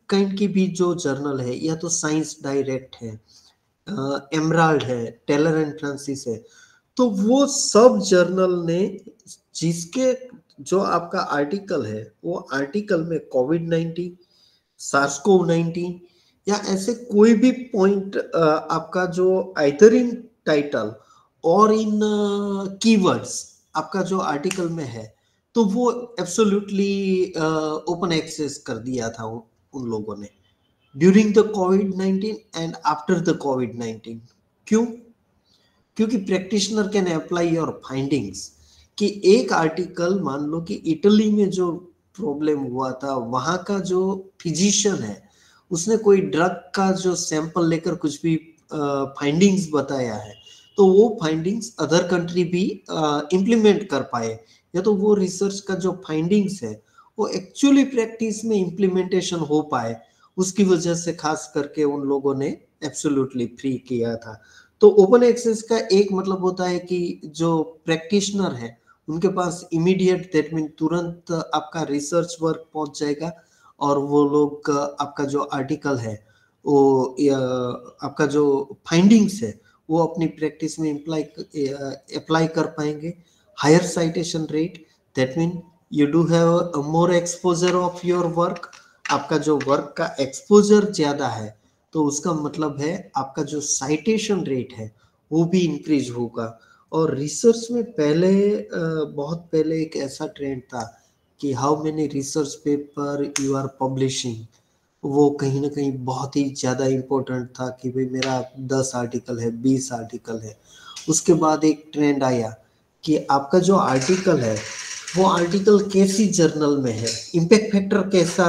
काइंड की भी जो जर्नल है, या तो साइंस डायरेक्ट है, एमराल्ड है, टेलर एंड फ्रांसिस है, तो वो सब जर्नल ने जिसके जो आपका आर्टिकल है वो आर्टिकल में कोविड-19, SARS-CoV-19 या ऐसे कोई भी पॉइंट आपका जो आइदर इन टाइटल और इन कीवर्ड्स आपका जो आर्टिकल में है, तो वो एब्सोल्युटली ओपन एक्सेस कर दिया था उन लोगों ने during the covid and after the कोविड-19। क्यों? क्योंकि practitioner can apply your findings. कि एक आर्टिकल, मान लो कि इटली में जो प्रॉब्लम हुआ था, वहां का जो फिजिशियन है उसने कोई ड्रग का जो सैंपल लेकर कुछ भी फाइंडिंग्स बताया है, तो वो फाइंडिंग्स अदर कंट्री भी इम्प्लीमेंट कर पाए, या तो वो रिसर्च का जो फाइंडिंग्स है वो एक्चुअली प्रैक्टिस में इम्प्लीमेंटेशन हो पाए, उसकी वजह से खास करके उन लोगों ने एब्सोल्युटली फ्री किया था। तो ओपन एक्सेस का एक मतलब होता है कि जो प्रैक्टिशनर है उनके पास इमीडिएट, दैट मीन तुरंत आपका रिसर्च वर्क पहुंच जाएगा, और वो लोग आपका जो आर्टिकल है वो आपका जो फाइंडिंग्स है वो अपनी प्रैक्टिस में अप्लाई कर पाएंगे। Higher citation rate, that mean you do have more exposure of your work. आपका जो वर्क का एक्सपोजर ज्यादा है तो उसका मतलब है आपका जो साइटेशन रेट है वो भी इंक्रीज होगा। और रिसर्च में पहले बहुत पहले एक ऐसा ट्रेंड था कि how many research paper you are publishing, वो कहीं ना कहीं बहुत ही ज़्यादा इम्पोर्टेंट था कि भाई मेरा 10 आर्टिकल है, 20 आर्टिकल है। उसके बाद एक ट्रेंड आया कि आपका जो आर्टिकल है वो आर्टिकल कैसी जर्नल में है, इम्पैक्ट फैक्टर कैसा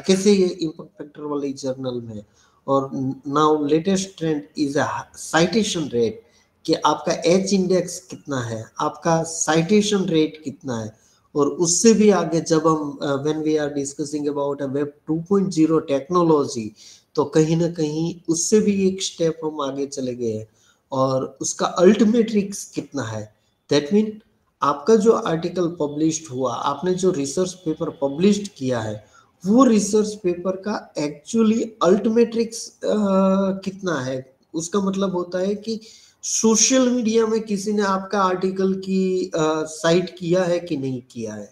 कैसे इम्पैक्ट फैक्टर वाली जर्नल में है। और now latest trend is a citation rate, कि आपका एच इंडेक्स कितना है, आपका साइटेशन रेट कितना है। और उससे भी आगे जब हम when we are discussing about a web 2.0 technology, तो कहीं ना कहीं उससे भी एक स्टेप हम आगे चले गए हैं। और उसका अल्टीमेट रिस्क कितना है। दैट मीन आपका जो आर्टिकल पब्लिश्ड हुआ, आपने जो रिसर्च पेपर पब्लिश्ड किया है, वो रिसर्च पेपर का एक्चुअली अल्टीमेट रिस्क कितना है। उसका मतलब होता है कि सोशल मीडिया में किसी ने आपका आर्टिकल की साइट किया है कि नहीं किया है।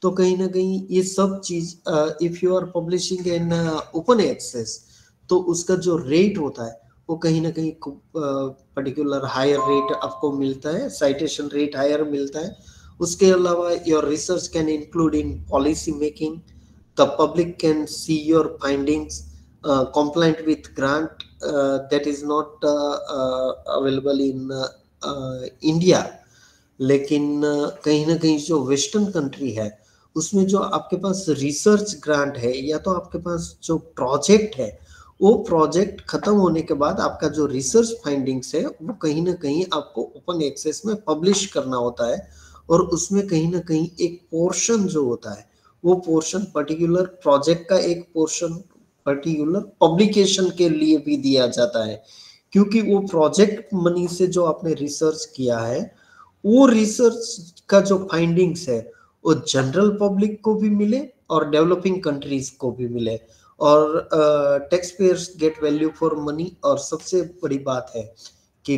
तो कहीं ना कहीं ये सब चीज, if you are publishing in open access, तो उसका जो रेट होता है वो कहीं ना कहीं पर्टिकुलर हायर रेट आपको मिलता है, साइटेशन रेट हायर मिलता है। उसके अलावा your research can include in policy making, the public can see your findings compliant with grant that is not available in India. लेकिन कहीं ना कहीं जो वेस्टर्न कंट्री है उसमें जो आपके पास रिसर्च ग्रांट है या तो आपके पास जो प्रोजेक्ट है, वो प्रोजेक्ट खत्म होने के बाद आपका जो रिसर्च फाइंडिंग्स है वो कहीं ना कहीं आपको ओपन एक्सेस में पब्लिश करना होता है। और उसमें कहीं ना कहीं एक पोर्शन जो होता है, वो पोर्शन पर्टिकुलर प्रोजेक्ट का एक पोर्शन पर्टिकुलर पब्लिकेशन के लिए भी दिया जाता है, क्योंकि वो प्रोजेक्ट मनी से जो आपने रिसर्च किया है, वो रिसर्च का जो फाइंडिंग्स है वो जनरल पब्लिक को भी मिले और डेवलपिंग कंट्रीज को भी मिले, और tax payers get value for money. और सबसे बड़ी बात है कि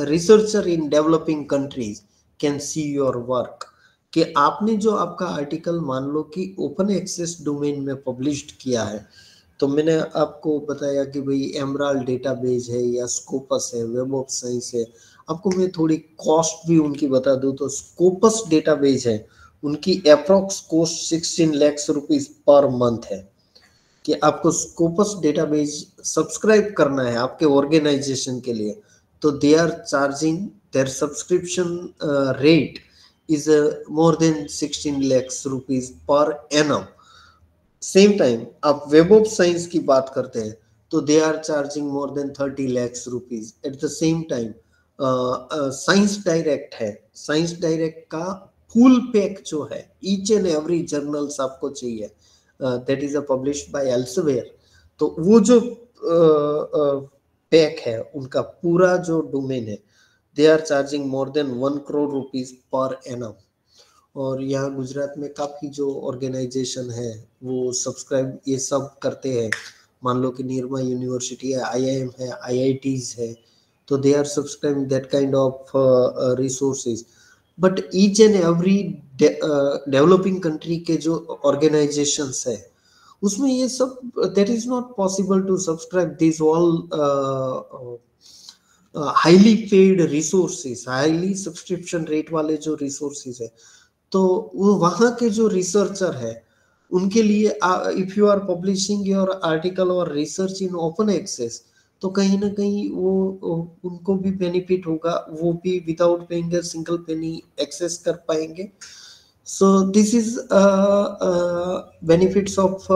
researcher in developing countries can see your work, कि आपने जो आपका आर्टिकल मान लो कि ओपन एक्सेस डोमेन में पब्लिश्ड किया है, तो मैंने आपको बताया कि भाई एमराल्ड डेटाबेस है या स्कोपस है, वेब ऑफ साइंस है। आपको मैं थोड़ी कॉस्ट भी उनकी बता दूं तो स्कोपस डेटाबेस है, उनकी approx cost 16 lakh rupees per month है, कि आपको स्कोपस डेटाबेस सब्सक्राइब करना है आपके ऑर्गेनाइजेशन के लिए। तो they are charging their subscription rate is more than 16 lakh rupees per annum. Same time आप वेब ऑफ साइंस की बात करते हैं तो they are charging more than 30 lakh rupees. At the same time science direct है, साइंस डायरेक्ट का full pack जो है, ईच एंड एवरी जर्नल्स आपको चाहिए, that is published by Elsevier. तो वो जो पैक है उनका पूरा जो डोमेन है, they are charging more than 1 crore rupees per annum. और यहाँ गुजरात में काफ़ी जो ऑर्गेनाइजेशन है वो सब्सक्राइब ये सब करते हैं। मान लो कि निरमा यूनिवर्सिटी है, आईआईएम है, आईआईटीज है, तो they are subscribing that kind of resources. But each and every developing country के जो ऑर्गेनाइजेशंस है उसमें ये सब that is not possible to subscribe this all highly paid resources, highly subscription rate वाले जो रिसोर्सेज है। तो वो वहाँ के जो रिसर्चर है उनके लिए if you are publishing your article और रिसर्च इन ओपन एक्सेस, तो कहीं ना कहीं वो उनको भी बेनिफिट होगा, वो भी without paying a single penny access कर पाएंगे। So this is benefits of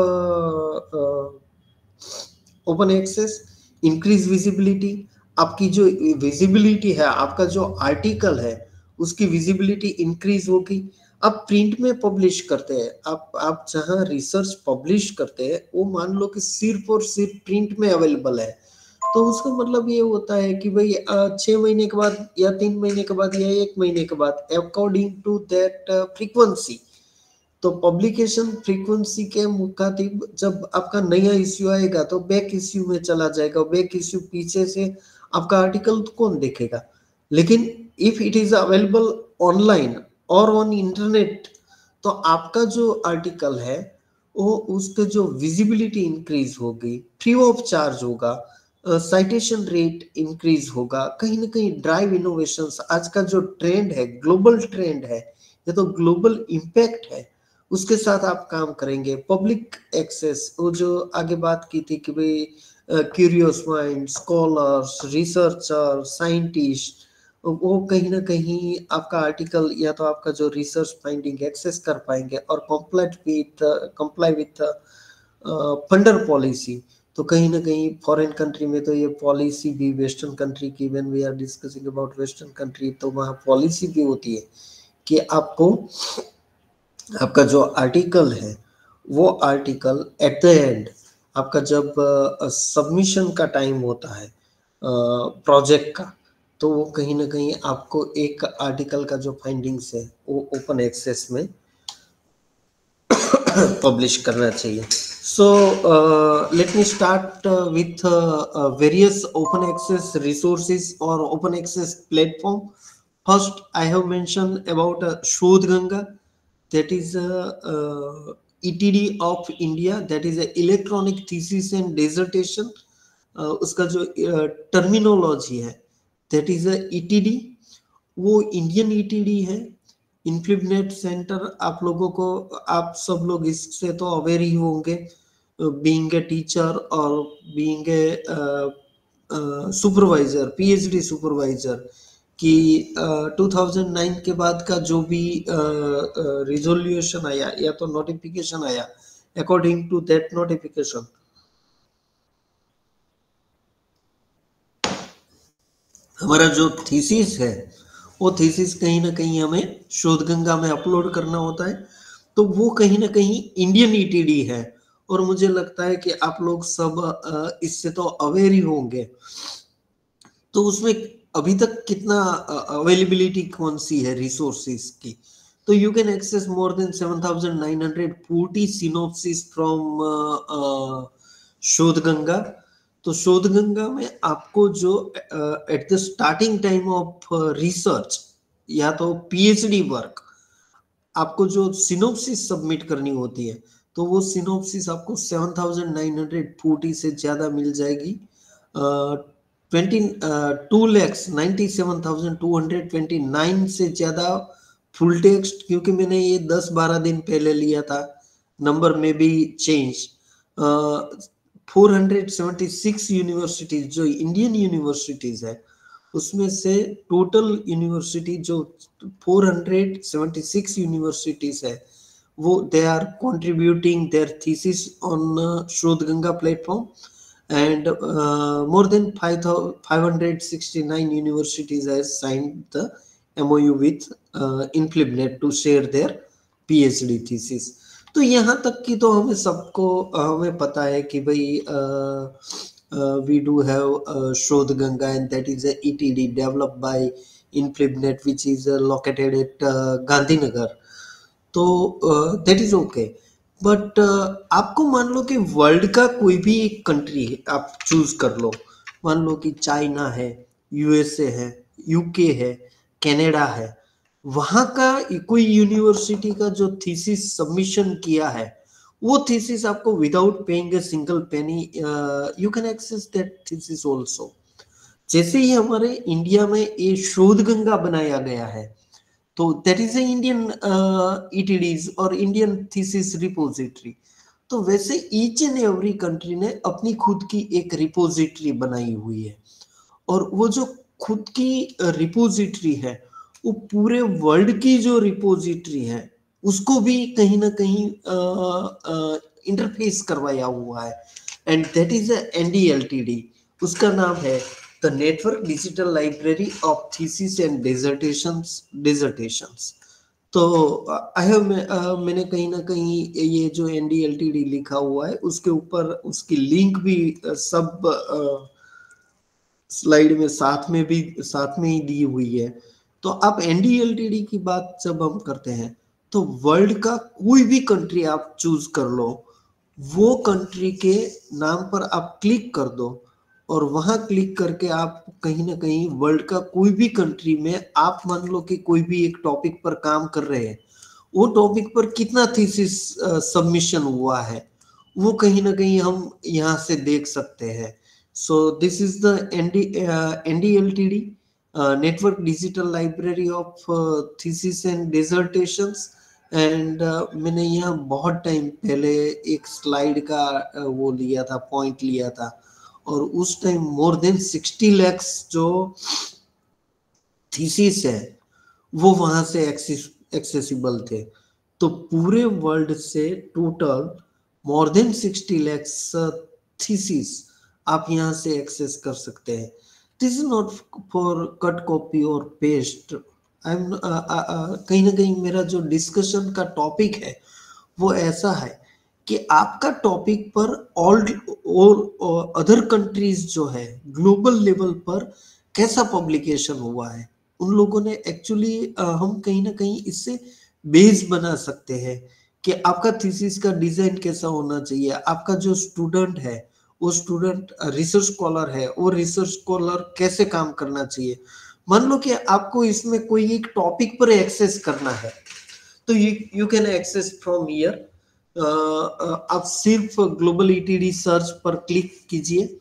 open access. Increase visibility, आपकी जो विजिबिलिटी है, आपका जो आर्टिकल है उसकी विजिबिलिटी इंक्रीज होगी। आप प्रिंट में पब्लिश करते हैं, आप जहां रिसर्च पब्लिश करते हैं वो मान लो कि सिर्फ और सिर्फ प्रिंट में अवेलेबल है, तो उसका मतलब ये होता है कि भाई 6 महीने के बाद या 3 महीने के बाद या 1 महीने के बाद अकॉर्डिंग टू दैट फ्रीक्वेंसी, तो पब्लिकेशन फ्रीक्वेंसी के मुताबिक जब आपका नया इश्यू आएगा तो बैक इश्यू में चला जाएगा, बैक इश्यू पीछे से आपका आर्टिकल तो कौन देखेगा। लेकिन if it is available online और ऑन इंटरनेट, तो आपका जो आर्टिकल है वो उसके जो विजिबिलिटी इंक्रीज होगी, फ्री ऑफ चार्ज होगा, साइटेशन रेट इंक्रीज होगा। कहीं ना कहीं ड्राइव इनोवेशंस, आज का जो ट्रेंड है, ग्लोबल ट्रेंड है, ये तो ग्लोबल इम्पैक्ट है, उसके साथ आप काम करेंगे। पब्लिक एक्सेस, वो जो आगे बात की थी कि भाई curious mind, scholars, researcher, scientist, वो कहीं ना कहीं आपका आर्टिकल या तो आपका जो रिसर्च फाइंडिंग एक्सेस कर पाएंगे और कंप्लाई विथ फंडर पॉलिसी। तो कहीं ना कहीं फॉरेन कंट्री में तो ये पॉलिसी भी, वेस्टर्न कंट्री की, when we are discussing about western country, तो वहाँ पॉलिसी भी होती है कि आपको आपका जो आर्टिकल है वो आर्टिकल एट द एंड, आपका जब सबमिशन का टाइम होता है प्रोजेक्ट का, तो वो कहीं ना कहीं आपको एक आर्टिकल का जो फाइंडिंग्स है वो ओपन एक्सेस में पब्लिश करना चाहिए. So let me start with various open access resources or open access platform. First, I have mentioned about Shodhganga, that is ETD of India, that is a electronic thesis and dissertation. उसका जो terminology है that is ETD, वो Indian ETD है. इन्फ्लिबनेट centre आप लोगों को, आप सब लोग इससे तो अवेयर ही होंगे, बीइंग ए टीचर और being a supervisor, PhD supervisor, कि 2009 के बाद का जो भी रिजोल्यूशन आया या तो नोटिफिकेशन आया, अकॉर्डिंग टू दैट नोटिफिकेशन हमारा जो थीसिस है वो थीसिस कहीं ना कहीं हमें शोधगंगा में अपलोड करना होता है. तो वो कहीं ना कहीं इंडियन ETD है, और मुझे लगता है कि आप लोग सब इससे तो अवेयर ही होंगे. तो उसमें अभी तक कितना अवेलेबिलिटी कौन सी है रिसोर्सेज की, तो you can access more than 7,940 synopsis from Shodhganga. तो शोधगंगा में आपको जो at the starting time of research या तो PhD वर्क आपको जो सिनोप्सिस सबमिट करनी होती है, तो वो सिनोप्सिस आपको 7,940 से ज्यादा मिल जाएगी. 2,97,229 से ज्यादा फुल टेक्स्ट, क्योंकि मैंने ये 10-12 दिन पहले लिया था, नंबर में भी चेंज. 476 यूनिवर्सिटीज जो इंडियन यूनिवर्सिटीज है, उसमें से टोटल यूनिवर्सिटी जो 476 यूनिवर्सिटीज है, वो they are contributing their thesis on Shodhganga platform, and more than 569 universities has signed the MOU with INFLIBNET to share their PhD thesis. तो यहाँ तक की तो हमें सबको हमें पता है कि भाई we do have Shodhganga, and that is a ETD developed by INFLIBNET, which is located at Gandhinagar. तो that is okay. बट आपको मान लो कि वर्ल्ड का कोई भी एक कंट्री आप चूज कर लो, मान लो कि चाइना है, USA है, UK है, कनाडा है, वहां का कोई यूनिवर्सिटी का जो थीसिस सबमिशन किया है, वो थीसिस आपको without paying a single penny you can access that thesis also. जैसे ही हमारे इंडिया में ये शोधगंगा बनाया गया है, तो that is a Indian ETDs और इंडियन थीसिस रिपोजिटरी. तो वैसे ईच एंड एवरी कंट्री ने अपनी खुद की एक रिपोजिटरी बनाई हुई है, और वो जो खुद की रिपोजिटरी है, वो पूरे वर्ल्ड की जो रिपोजिटरी है उसको भी कहीं ना कहीं इंटरफेस करवाया हुआ है, एंड दैट इज NDLTD. उसका नाम है the network digital library of thesis and dissertations. तो आई हैव मैंने कहीं ना कहीं ये जो NDLTD लिखा हुआ है उसके ऊपर उसकी लिंक भी सब स्लाइड में साथ में ही दी हुई है. तो आप NDLTD की बात जब हम करते हैं, तो वर्ल्ड का कोई भी कंट्री आप चूज कर लो, वो कंट्री के नाम पर आप क्लिक कर दो, और वहां क्लिक करके आप कहीं ना कहीं वर्ल्ड का कोई भी कंट्री में आप मान लो कि कोई भी एक टॉपिक पर काम कर रहे हैं, वो टॉपिक पर कितना थीसिस सबमिशन हुआ है, वो कहीं ना कहीं हम यहाँ से देख सकते हैं. So this is the NDLTD, Network Digital Library of Thesis and Dissertations. And मैंने यहाँ बहुत टाइम पहले एक स्लाइड का वो लिया था, पॉइंट लिया था, और उस टाइम मोर देन 60 lakhs जो थीसिस है वो वहां से एक्सेसिबल थे. तो पूरे वर्ल्ड से total more than 60 lakhs thesis आप यहाँ से एक्सेस कर सकते हैं. This is not for cut copy और पेस्ट. आई एम कहीं ना कहीं मेरा जो डिस्कशन का टॉपिक है वो ऐसा है कि आपका टॉपिक पर ऑल अदर कंट्रीज जो है ग्लोबल लेवल पर कैसा पब्लिकेशन हुआ है, उन लोगों ने एक्चुअली हम कहीं ना कहीं इससे बेस बना सकते हैं कि आपका थीसिस का डिजाइन कैसा होना चाहिए, आपका जो स्टूडेंट है वो स्टूडेंट रिसर्च स्कॉलर है, वो रिसर्च स्कॉलर कैसे काम करना चाहिए। मान लो कि आपको इसमें कोई एक टॉपिक पर एक्सेस करना है तो you can access from here. आप सिर्फ ग्लोबल ईटीडी सर्च पर क्लिक कीजिए।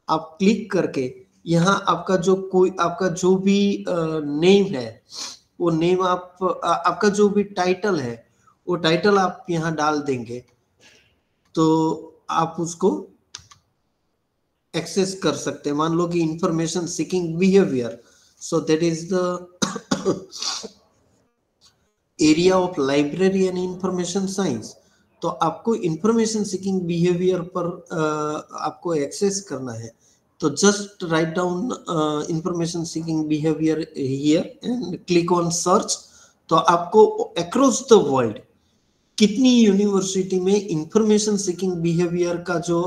आप क्लिक करके यहाँ आपका जो भी नेम है वो नेम आपका जो भी टाइटल है वो टाइटल आप यहाँ डाल देंगे तो आप उसको एक्सेस कर सकते हैं। मान लो कि information seeking behaviour, so that is the area of library and information science. तो आपको इंफॉर्मेशन सीकिंग बिहेवियर पर आपको एक्सेस करना है तो just write down information seeking behaviour here and click on search. तो आपको अक्रॉस द वर्ल्ड कितनी यूनिवर्सिटी में इंफॉर्मेशन सीकिंग बिहेवियर का जो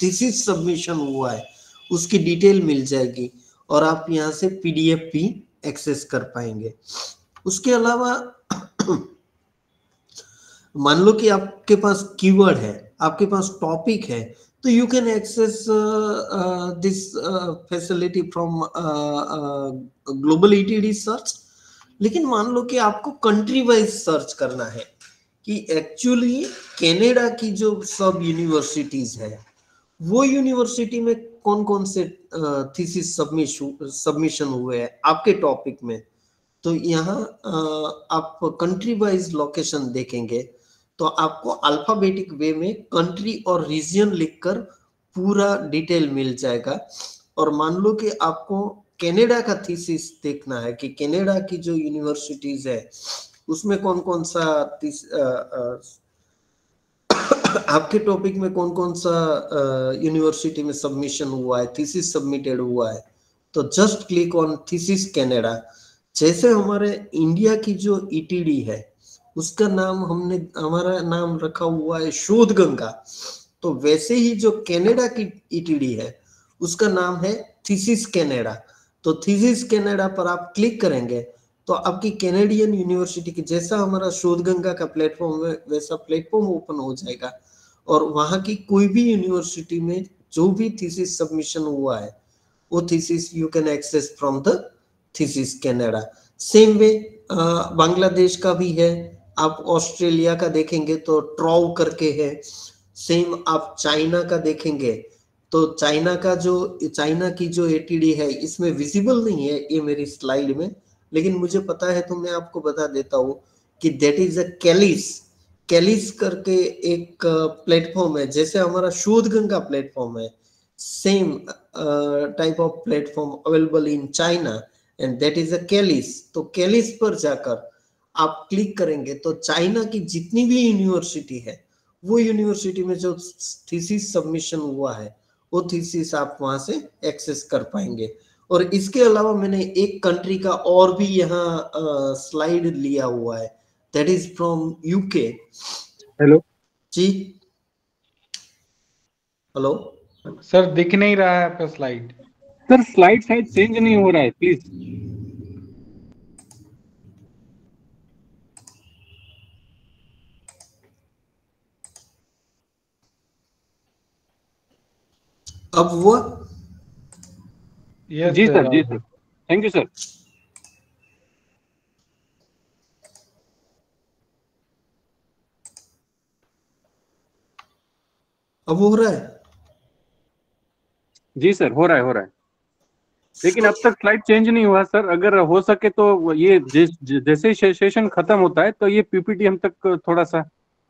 थीसिस सबमिशन हुआ है उसकी डिटेल मिल जाएगी और आप यहाँ से पीडीएफ भी एक्सेस कर पाएंगे। उसके अलावा मान लो कि आपके पास कीवर्ड है, आपके पास टॉपिक है, तो you can access this facility from global ETD search. लेकिन मान लो कि आपको कंट्री वाइज सर्च करना है कि एक्चुअली कनाडा की जो सब यूनिवर्सिटीज है वो यूनिवर्सिटी में कौन कौन से थीसिस सबमिशन हुए हैं आपके टॉपिक में। तो यहाँ आप कंट्री वाइज लोकेशन देखेंगे तो आपको अल्फाबेटिक वे में कंट्री और रीजन लिखकर पूरा डिटेल मिल जाएगा। और मान लो कि आपको कनाडा का थीसिस देखना है कि कनाडा की जो यूनिवर्सिटीज है उसमें कौन कौन सा आपके टॉपिक में कौन कौन सा यूनिवर्सिटी में सबमिशन हुआ है, थीसिस सबमिटेड हुआ है, तो just click on thesis Canada. जैसे हमारे इंडिया की जो ईटीडी है उसका नाम हमारा नाम रखा हुआ है शोध गंगा, तो वैसे ही जो कनाडा की ईटीडी है उसका नाम है थीसिस कनाडा। तो थीसिस कनाडा पर आप क्लिक करेंगे तो आपकी कैनेडियन यूनिवर्सिटी की जैसा हमारा शोध गंगा का प्लेटफॉर्म है वैसा प्लेटफॉर्म ओपन हो जाएगा और वहां की कोई भी यूनिवर्सिटी में जो भी थीसिस सबमिशन हुआ है वो thesis you can access from the thesis Canada. Same way Bangladesh का भी है, आप ऑस्ट्रेलिया का देखेंगे तो ट्रॉव करके है। सेम आप चाइना का देखेंगे तो चाइना की जो एटीडी है इसमें विजिबल नहीं है ये मेरी स्लाइड में, लेकिन मुझे पता है तो मैं आपको बता देता हूँ कि दैट इज अ कैलिस करके एक प्लेटफॉर्म है जैसे हमारा शोध गंगा प्लेटफॉर्म है, same type of platform available in China and that is a Kallis. तो कैलिस पर जाकर आप क्लिक करेंगे तो चाइना की जितनी भी यूनिवर्सिटी है वो यूनिवर्सिटी में जो थीसिस सबमिशन हुआ है वो थीसिस आप वहां से एक्सेस कर पाएंगे। और इसके अलावा मैंने एक कंट्री का और भी यहाँ स्लाइड लिया हुआ है that is from UK. Hello जी हेलो सर, दिख नहीं रहा है आपका स्लाइड। सर, स्लाइड शायद चेंज नहीं हो रहा है, प्लीज। अब हुआ? यस जी सर, सर, जी सर, थैंक यू सर। अब हो रहा है? जी सर, हो रहा है लेकिन अब तक स्लाइड चेंज नहीं हुआ सर। अगर हो सके तो ये जैसे ही सेशन खत्म होता है तो ये पीपीटी हम तक थोड़ा सा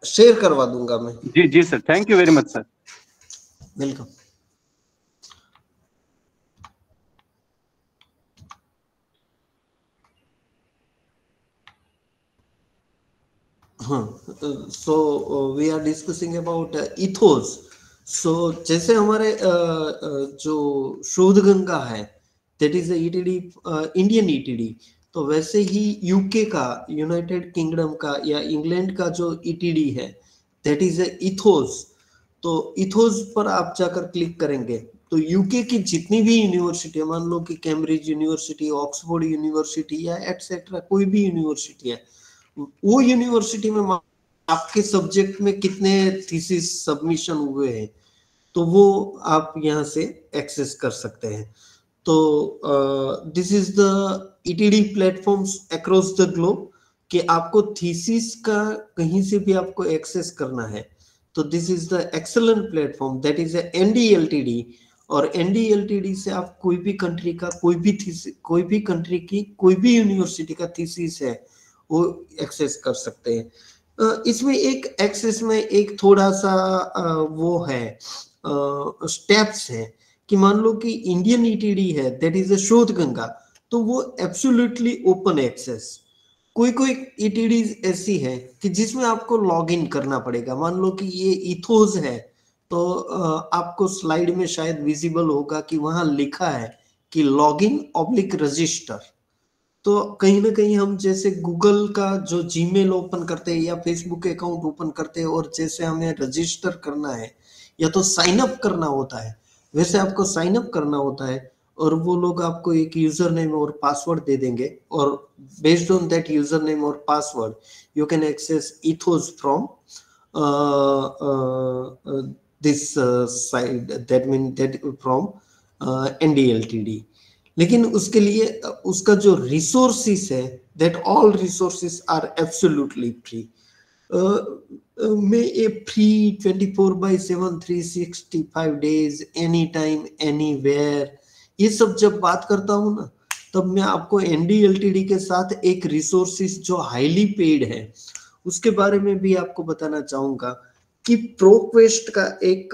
शेयर करवा दूंगा मैं। जी जी sir, thank you very much sir. Welcome. So we are discussing about EThOS. So जैसे हमारे जो शोध गंगा है that is ETD, Indian ETD, तो वैसे ही यूके का, यूनाइटेड किंगडम का या इंग्लैंड का जो ईटीडी है दैट इज इथोस। तो इथोस पर आप जाकर क्लिक करेंगे तो यूके की जितनी भी यूनिवर्सिटी है, मान लो कि कैम्ब्रिज यूनिवर्सिटी, ऑक्सफोर्ड यूनिवर्सिटी या एटसेट्रा कोई भी यूनिवर्सिटी है, वो यूनिवर्सिटी में आपके सब्जेक्ट में कितने थीसिस सबमिशन हुए हैं तो वो आप यहाँ से एक्सेस कर सकते हैं। तो this is the ETD platforms across the globe कि आपको थीसिस का कहीं से भी आपको एक्सेस करना है तो this is the excellent platform, that is NDLTD. और एनडीएलटीडी से आप कोई भी कंट्री का कोई भी कंट्री की कोई भी यूनिवर्सिटी का थीसिस है वो एक्सेस कर सकते हैं। इसमें एक एक्सेस में एक थोड़ा सा वो है स्टेप्स है कि मान लो कि इंडियन ईटीडी है, दैट इज अ शोध गंगा, तो वो एब्सोल्युटली ओपन एक्सेस। कोई कोई ईटीडी ऐसी है कि जिसमें आपको लॉग इन करना पड़ेगा। मान लो कि ये इथोस है तो आपको स्लाइड में शायद विजिबल होगा कि वहां लिखा है कि लॉग इन ऑब्लिक रजिस्टर। तो कहीं ना कहीं हम जैसे गूगल का जो जीमेल ओपन करते हैं या फेसबुक अकाउंट ओपन करते हैं और जैसे हमें रजिस्टर करना है या तो साइन अप करना होता है, वैसे आपको साइन अप करना होता है और वो लोग आपको एक यूजर नेम और पासवर्ड दे देंगे और based on that user name और password you can access EThOS from this side, that mean that from NDLTD. लेकिन उसके लिए उसका जो रिसोर्सेस है that all resources are absolutely free. में a free 24/7 365 days any time anywhere, ये सब जब बात करता हूं ना तब मैं आपको एनडीएलटीडी के साथ एक रिसोर्सेस जो हाईली पेड है उसके बारे में भी आपको बताना चाहूंगा कि प्रोक्वेस्ट का एक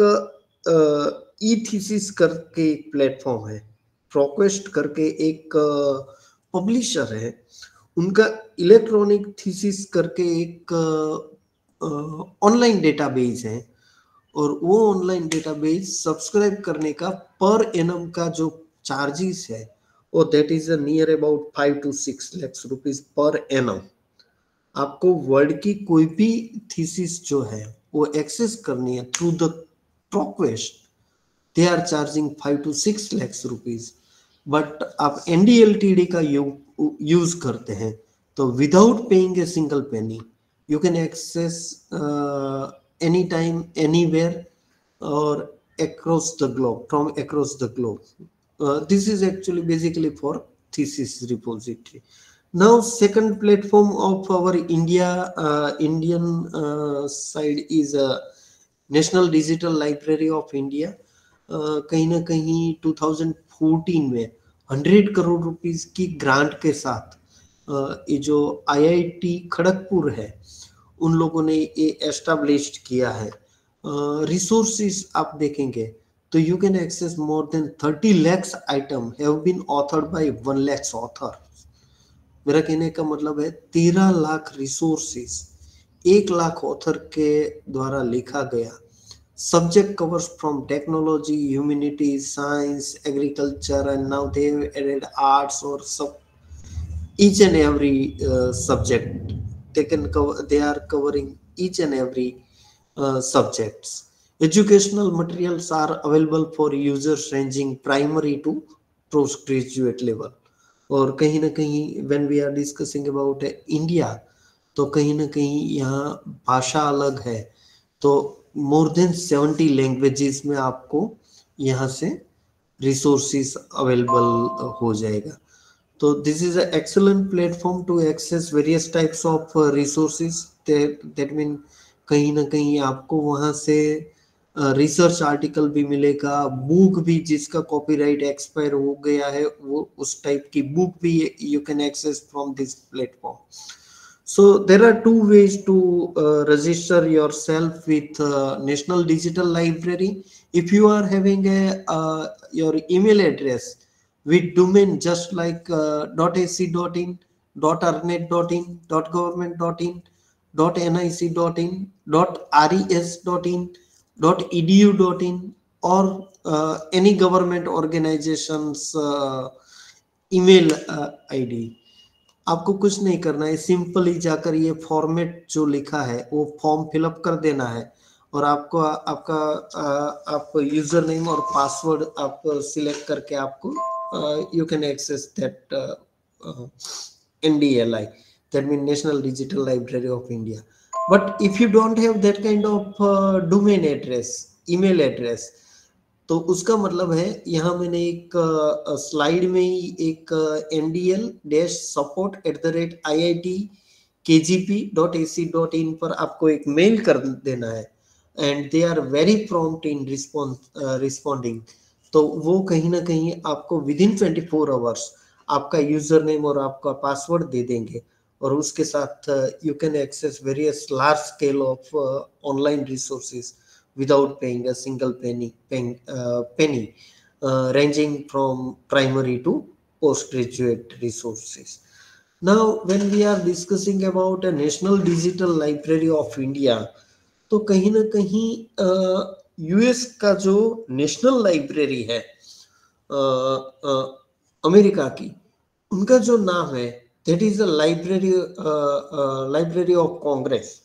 ई थीसिस करके एक प्लेटफॉर्म है। प्रोक्वेस्ट करके एक पब्लिशर है, उनका इलेक्ट्रॉनिक थीसिस करके एक ऑनलाइन डेटाबेस है और वो ऑनलाइन डेटाबेस सब्सक्राइब करने का पर एनम का जो चार्जेस है वो that is near about 5 to 6 lakh rupees per annum. आपको वर्ल्ड की कोई भी थीसिस जो है वो एक्सेस करनी है through the ProQuest, they are charging 5 to 6 lakh rupees. But आप एनडीएलटीडी का यूज करते हैं तो without paying a single penny you can access any time anywhere और across the globe, from across the globe. This is actually basically for thesis repository. Now second platform of our Indian side is National Digital Library of India. कहीं ना कहीं 2014 में 100 crore rupees की grant के साथ ये जो आईआईटी खड़गपुर है उन लोगों ने ये एस्टैब्लिश किया है। रिसोर्सेस आप देखेंगे तो you can access more than 30 lakhs item have been authored by 1 lakhs author. मेरा कहने का मतलब है 13 लाख रिसोर्सेस 1 लाख ऑथर के द्वारा लिखा गया। Subject covers from technology, humanities, science, agriculture, and now they have added arts or each and every subject. They can cover. They are covering each and every subjects. Educational materials are available for users ranging primary to postgraduate level. और कहीं ना कहीं when we are discussing about India, तो कहीं ना कहीं यहाँ भाषा अलग है तो मोर देन 70 लैंग्वेजेस में आपको यहाँ से रिसोर्सेस अवेलेबल हो जाएगा। तो this is a excellent platform to access various types of resources. That mean कहीं ना कहीं आपको वहाँ से रिसर्च आर्टिकल भी मिलेगा, बुक भी जिसका कॉपीराइट एक्सपायर हो गया है वो उस टाइप की बुक भी you can access from this platform. So there are two ways to register yourself with National Digital Library. If you are having your email address with domain just like .ac.in, .arnet.in, .government.in, .nic.in, .res.in, .edu.in or any government organization's email ID, आपको कुछ नहीं करना है, simply जाकर ये format जो लिखा है वो फॉर्म फिलअप कर देना है और आपको आपका आप यूजर नेम और पासवर्ड आप सिलेक्ट करके आपको you can access that NDLI, that means National Digital Library of India. But if you don't have that kind of domain address, email address, तो उसका मतलब है यहाँ मैंने एक स्लाइड में ही एक ndl-support@iitkgp.ac.in पर आपको एक मेल कर देना है, and they are very prompt in responding. तो वो कहीं ना कहीं आपको विद इन 24 आवर्स आपका यूजर नेम और आपका पासवर्ड दे देंगे, और उसके साथ you can access various large scale of online resources without paying a single penny, ranging from primary to postgraduate resources. Now, when we are discussing about a National Digital Library of India, तो कहीं ना कहीं US का जो national library है America की, उनका जो नाम है that is the library of Congress.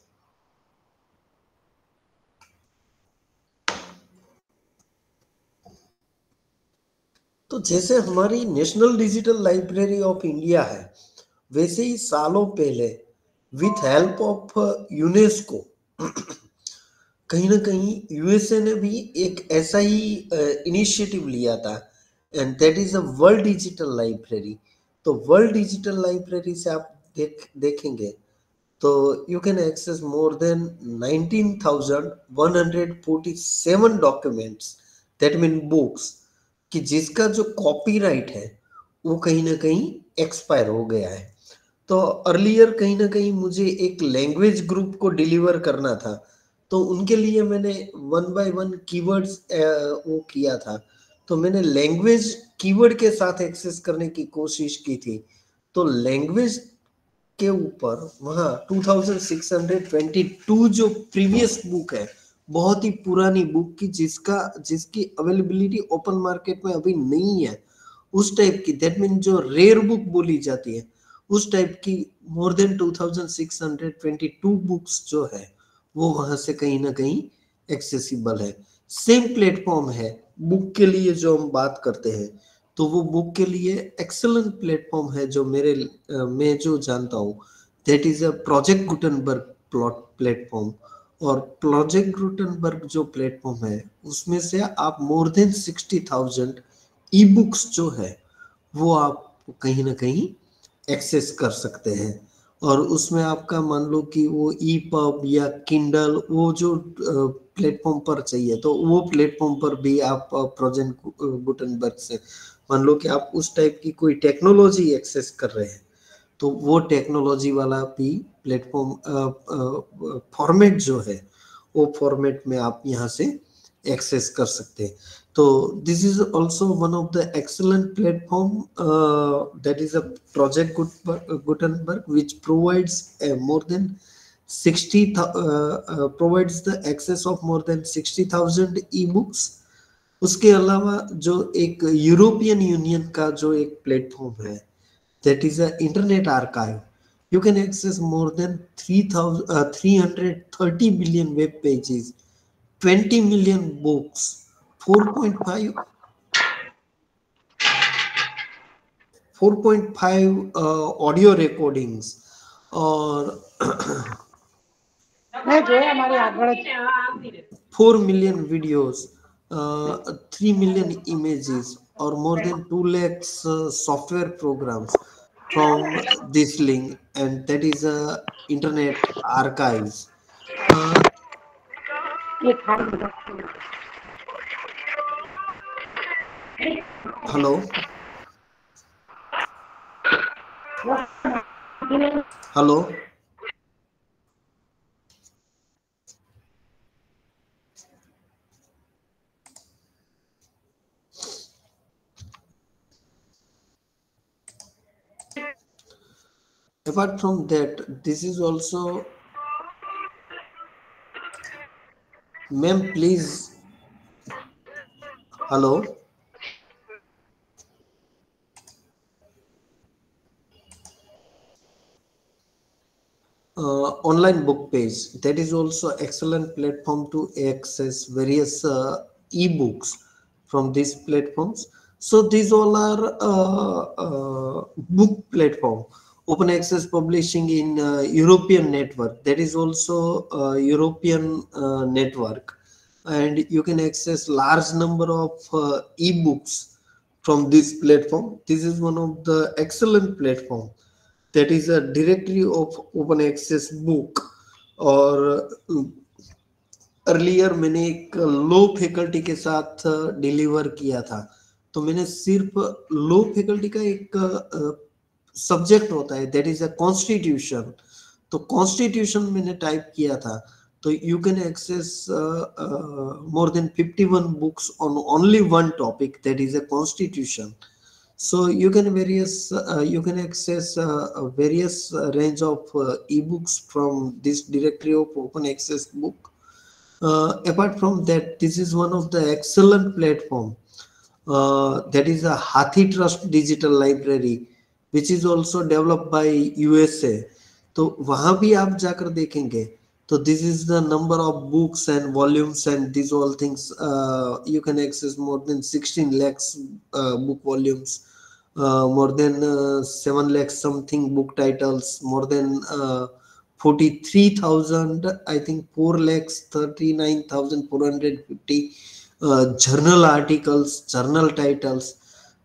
तो जैसे हमारी national digital library of India है, वैसे ही सालों पहले विथ हेल्प ऑफ यूनेस्को कहीं ना कहीं यूएसए ने भी एक ऐसा ही इनिशिएटिव लिया था, and that is a world digital library. तो वर्ल्ड डिजिटल लाइब्रेरी से आप देखेंगे तो you can access more than 19,147 documents, that mean books, कि जिसका जो कॉपीराइट है वो कहीं ना कहीं एक्सपायर हो गया है. तो अर्लियर कहीं ना कहीं मुझे एक लैंग्वेज ग्रुप को डिलीवर करना था, तो उनके लिए मैंने 1 by 1 कीवर्ड्स वो किया था. तो मैंने लैंग्वेज कीवर्ड के साथ एक्सेस करने की कोशिश की थी. तो लैंग्वेज के ऊपर वहाँ 2622 जो प्रीवियस बुक है, बहुत ही पुरानी बुक की जिसकी अवेलेबिलिटी ओपन मार्केट में अभी नहीं है, उस टाइप की, दैट मीन जो रेयर बुक बोली जाती है, उस टाइप की मोर देन 2622 बुक्स जो है वो वहां से कहीं ना कहीं एक्सेसिबल है. सेम प्लेटफॉर्म है बुक के लिए जो हम बात करते हैं, तो वो बुक के लिए एक्सेलेंट प्लेटफॉर्म है जो मैं जो जानता हूँ, that is a project Gutenberg platform. और प्रोजेक्ट गुटेनबर्ग जो प्लेटफॉर्म है उसमें से आप मोर देन 60,000 ई बुक्स जो है वो आप कहीं ना कहीं एक्सेस कर सकते हैं. और उसमें आपका मान लो कि वो ई पब या किंडल वो जो प्लेटफॉर्म पर चाहिए, तो वो प्लेटफॉर्म पर भी आप प्रोजेक्ट गुटेनबर्ग से मान लो कि आप उस टाइप की कोई टेक्नोलॉजी एक्सेस कर रहे हैं, तो वो टेक्नोलॉजी वाला भी प्लेटफॉर्म फॉर्मेट जो है वो फॉर्मेट में आप यहाँ से एक्सेस कर सकते हैं. तो this is also one of the excellent platform, that is a project Gutenberg which provides more then 60 provides the access of more than 60,000 e-books. उसके अलावा जो एक यूरोपियन यूनियन का जो एक प्लेटफॉर्म है, that is an internet archive. You can access more than 330 billion web pages, 20 million books, 4.5 audio recordings, और 4 million videos, 3 million images, or more than 2 lakhs software programs from this link, and that is a internet archives. Hello. Hello. Apart from that, this is also, ma'am, please. Hello. online book page. That is also excellent platform to access various e-books from these platforms. So these all are book platform. Open access publishing in European network. That is also European network, and you can access large number of e-books from this platform. This is one of the excellent platform. That is a directory of open access book. और earlier मैंने एक लो faculty के साथ deliver किया था, तो मैंने सिर्फ लो फैकल्टी का एक सब्जेक्ट होता है, दैट इज अ कॉन्स्टिट्यूशन, तो कॉन्स्टिट्यूशन मैंने टाइप किया था. तो you can access more than 51 books on only one topic, that is a constitution. So you can access various range of ebooks from this directory of open access book. Apart from that, this is one of the excellent platform, that is a Hathi Trust Digital Library, which is also developed by USA. तो वहां भी आप जाकर देखेंगे तो this is the number of books and volumes and these all things. You can access more than 16 lakhs book volumes, more than 7 lakhs something book titles, more than 43,000, I think 4,39,450 journal articles, journal titles.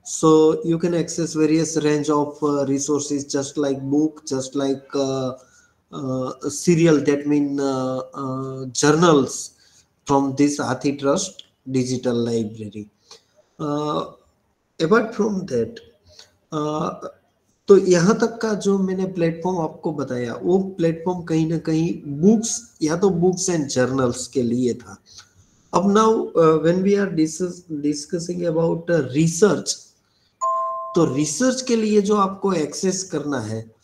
So you can access various range of resources, just like book, just like serial, that mean journals from this Hathi Trust Digital Library. Apart from that, तो यहाँ तक का जो मैंने platform आपको बताया, वो platform कहीं ना कहीं बुक्स या तो बुक्स एंड जर्नल्स के लिए था. अब now when we are discussing about research, तो रिसर्च के लिए जो आपको एक्सेस करना है,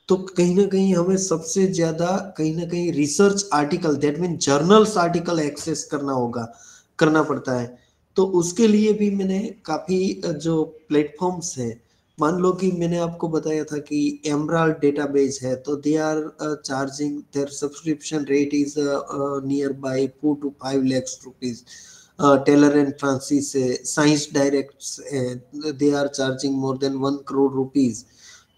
तो कहीं ना कहीं हमें सबसे ज्यादा कहीं ना कहीं research article, that mean journals article access करना पड़ता है. तो उसके लिए भी मैंने काफी जो प्लेटफॉर्म्स हैं, मान लो कि मैंने आपको बताया था कि एमराल्ड डेटाबेस है, तो they are charging, their subscription rate is near by 4 to 5 lakhs rupees. Taylor and Francis है, साइंस डायरेक्ट है, they are charging more than 1 crore rupees.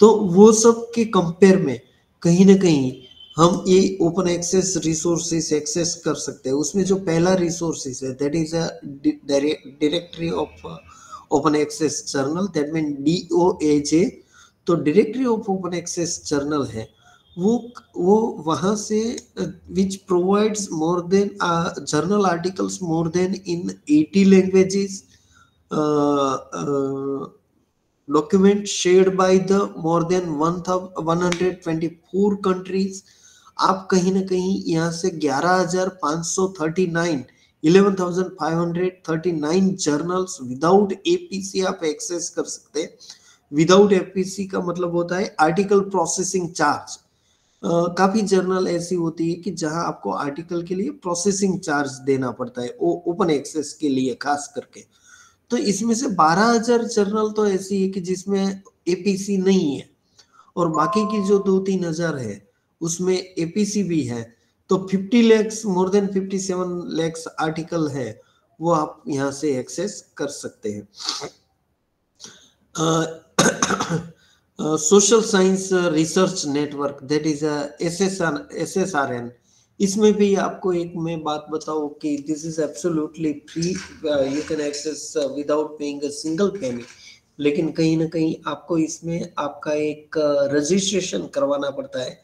तो वो सब के कंपेयर में कहीं ना कहीं हम ये ओपन एक्सेस रिसोर्सेस एक्सेस कर सकते हैं. उसमें जो पहला रिसोर्सेस है, that is a directory of open access journal, that mean DOAJ. तो directory of open access journal है, वो वहां से which provides more than journal articles more than in 80 languages, document shared by the more than 124 countries. आप कहीं ना कहीं यहाँ से 11,539 जर्नल्स विदाउट APC आप एक्सेस कर सकते हैं. विदाउट APC का मतलब होता है आर्टिकल प्रोसेसिंग चार्ज. काफी जर्नल ऐसी होती है कि जहां आपको आर्टिकल के लिए प्रोसेसिंग चार्ज देना पड़ता है, ओपन एक्सेस के लिए खास करके. तो इसमें से 12,000 जर्नल तो ऐसी है कि जिसमें APC नहीं है, और बाकी की जो 2-3 हजार है उसमें APC भी है. तो 50 lakhs, more than 57 lakhs article है, वो आप यहाँ से एक्सेस कर सकते हैं. Social science research network, that is SSRN. इसमें भी आपको एक मैं बात बताऊं कि this is absolutely free, you can access without paying a single penny. लेकिन कहीं ना कहीं आपको इसमें आपका एक रजिस्ट्रेशन करवाना पड़ता है,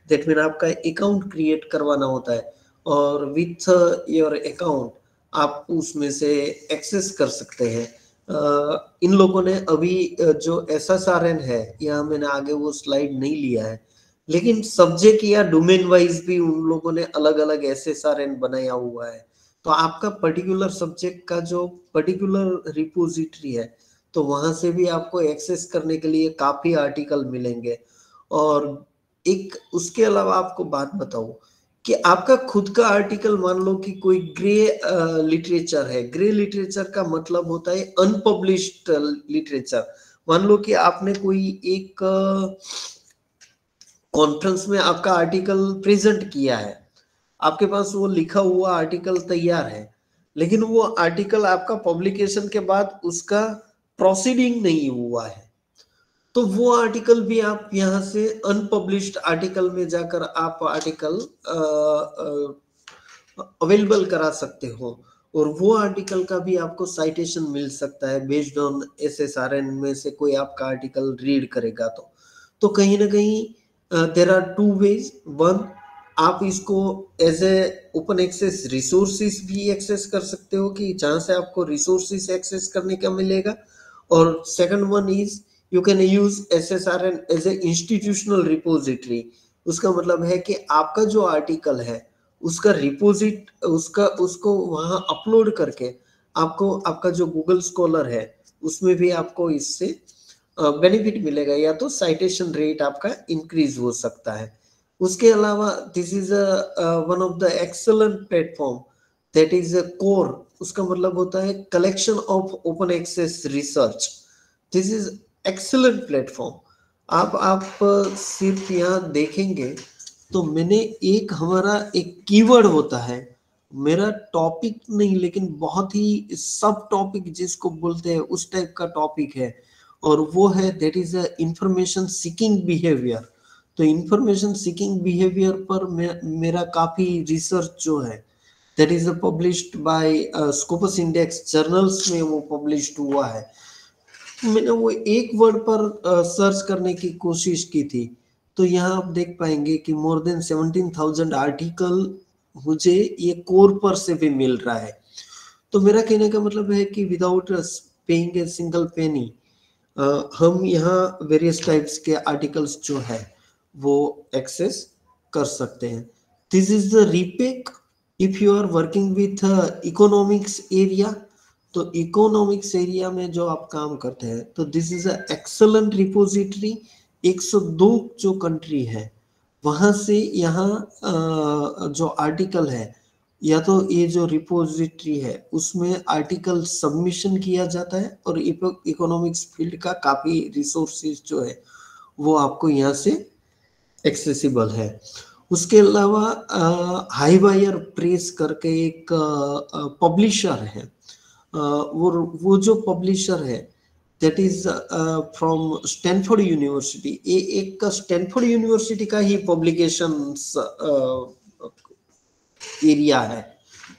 दैट मीन आपका अकाउंट क्रिएट करवाना होता है, और विथ योर अकाउंट आप उसमें से एक्सेस कर सकते हैं. इन लोगों ने अभी जो SSRN है, यहाँ मैंने आगे वो स्लाइड नहीं लिया है, लेकिन सब्जेक्ट या डोमेन वाइज भी उन लोगों ने अलग अलग SSRN बनाया हुआ है. तो आपका पर्टिकुलर सब्जेक्ट का जो पर्टिकुलर रिपोजिटरी है, तो वहां से भी आपको एक्सेस करने के लिए काफी आर्टिकल मिलेंगे. और एक उसके अलावा आपको बात बताऊं कि आपका खुद का आर्टिकल, मान लो कि कोई ग्रे लिटरेचर है. ग्रे लिटरेचर का मतलब होता है अनपब्लिश्ड लिटरेचर. मान लो कि आपने कोई एक कॉन्फ्रेंस में आपका आर्टिकल प्रेजेंट किया है, आपके पास वो लिखा हुआ आर्टिकल तैयार है, लेकिन वो आर्टिकल आपका पब्लिकेशन के बाद उसका प्रोसीडिंग नहीं हुआ है, तो वो आर्टिकल भी आप यहाँ से अनपब्लिश्ड आर्टिकल में जाकर आप आर्टिकल अवेलेबल करा सकते हो, और वो आर्टिकल का भी आपको साइटेशन मिल सकता है बेस्ड ऑन SSRN में से कोई आपका आर्टिकल रीड करेगा तो कहीं ना कहीं there are two ways. One, आप इसको as a open access resources भी एक्सेस कर सकते हो कि जहां से आपको रिसोर्सेज एक्सेस करने का मिलेगा, और second one is you can use SSRN as a institutional repository. उसका मतलब है कि आपका जो आर्टिकल है उसका रिपोजिट उसको वहां अपलोड करके आपको आपका जो गूगल स्कॉलर है उसमें भी आपको इससे बेनिफिट मिलेगा, या तो साइटेशन रेट आपका इंक्रीज हो सकता है। उसके अलावा this is one of the excellent platform that is a core. उसका मतलब होता है collection of open access research. This is excellent platform. आप सिर्फ यहाँ देखेंगे तो मैंने हमारा एक कीवर्ड होता है, मेरा टॉपिक नहीं लेकिन बहुत ही सब टॉपिक जिसको बोलते हैं उस टाइप का टॉपिक है, और वो है that is a information seeking behaviour. तो इंफॉर्मेशन सीकिंग बिहेवियर पर मेरा काफी रिसर्च जो है that is published bye Scopus index journals में वो पब्लिश्ड हुआ है। मैंने वो एक वर्ड पर सर्च करने की कोशिश की थी, तो यहाँ आप देख पाएंगे कि मोर देन 17,000 आर्टिकल मुझे ये कोर पर से भी मिल रहा है। तो मेरा कहने का मतलब है कि विदाउट पेइंग ए सिंगल पेनी हम यहाँ वेरियस टाइप्स के आर्टिकल्स जो है वो एक्सेस कर सकते हैं। This is the RePEc if you are working with economics area. तो इकोनॉमिक्स एरिया में जो आप काम करते हैं तो this is a excellent repository. 102 जो कंट्री है वहां से यहाँ जो आर्टिकल है या तो ये जो रिपोजिटरी है उसमें आर्टिकल सबमिशन किया जाता है, और इकोनॉमिक्स फील्ड का काफी रिसोर्सेज जो है वो आपको यहाँ से एक्सेसिबल है। उसके अलावा हाईवायर प्रेस करके एक पब्लिशर है, वो जो पब्लिशर है that is from Stanford university. ये एक स्टैनफोर्ड यूनिवर्सिटी का ही पब्लिकेशंस एरिया है।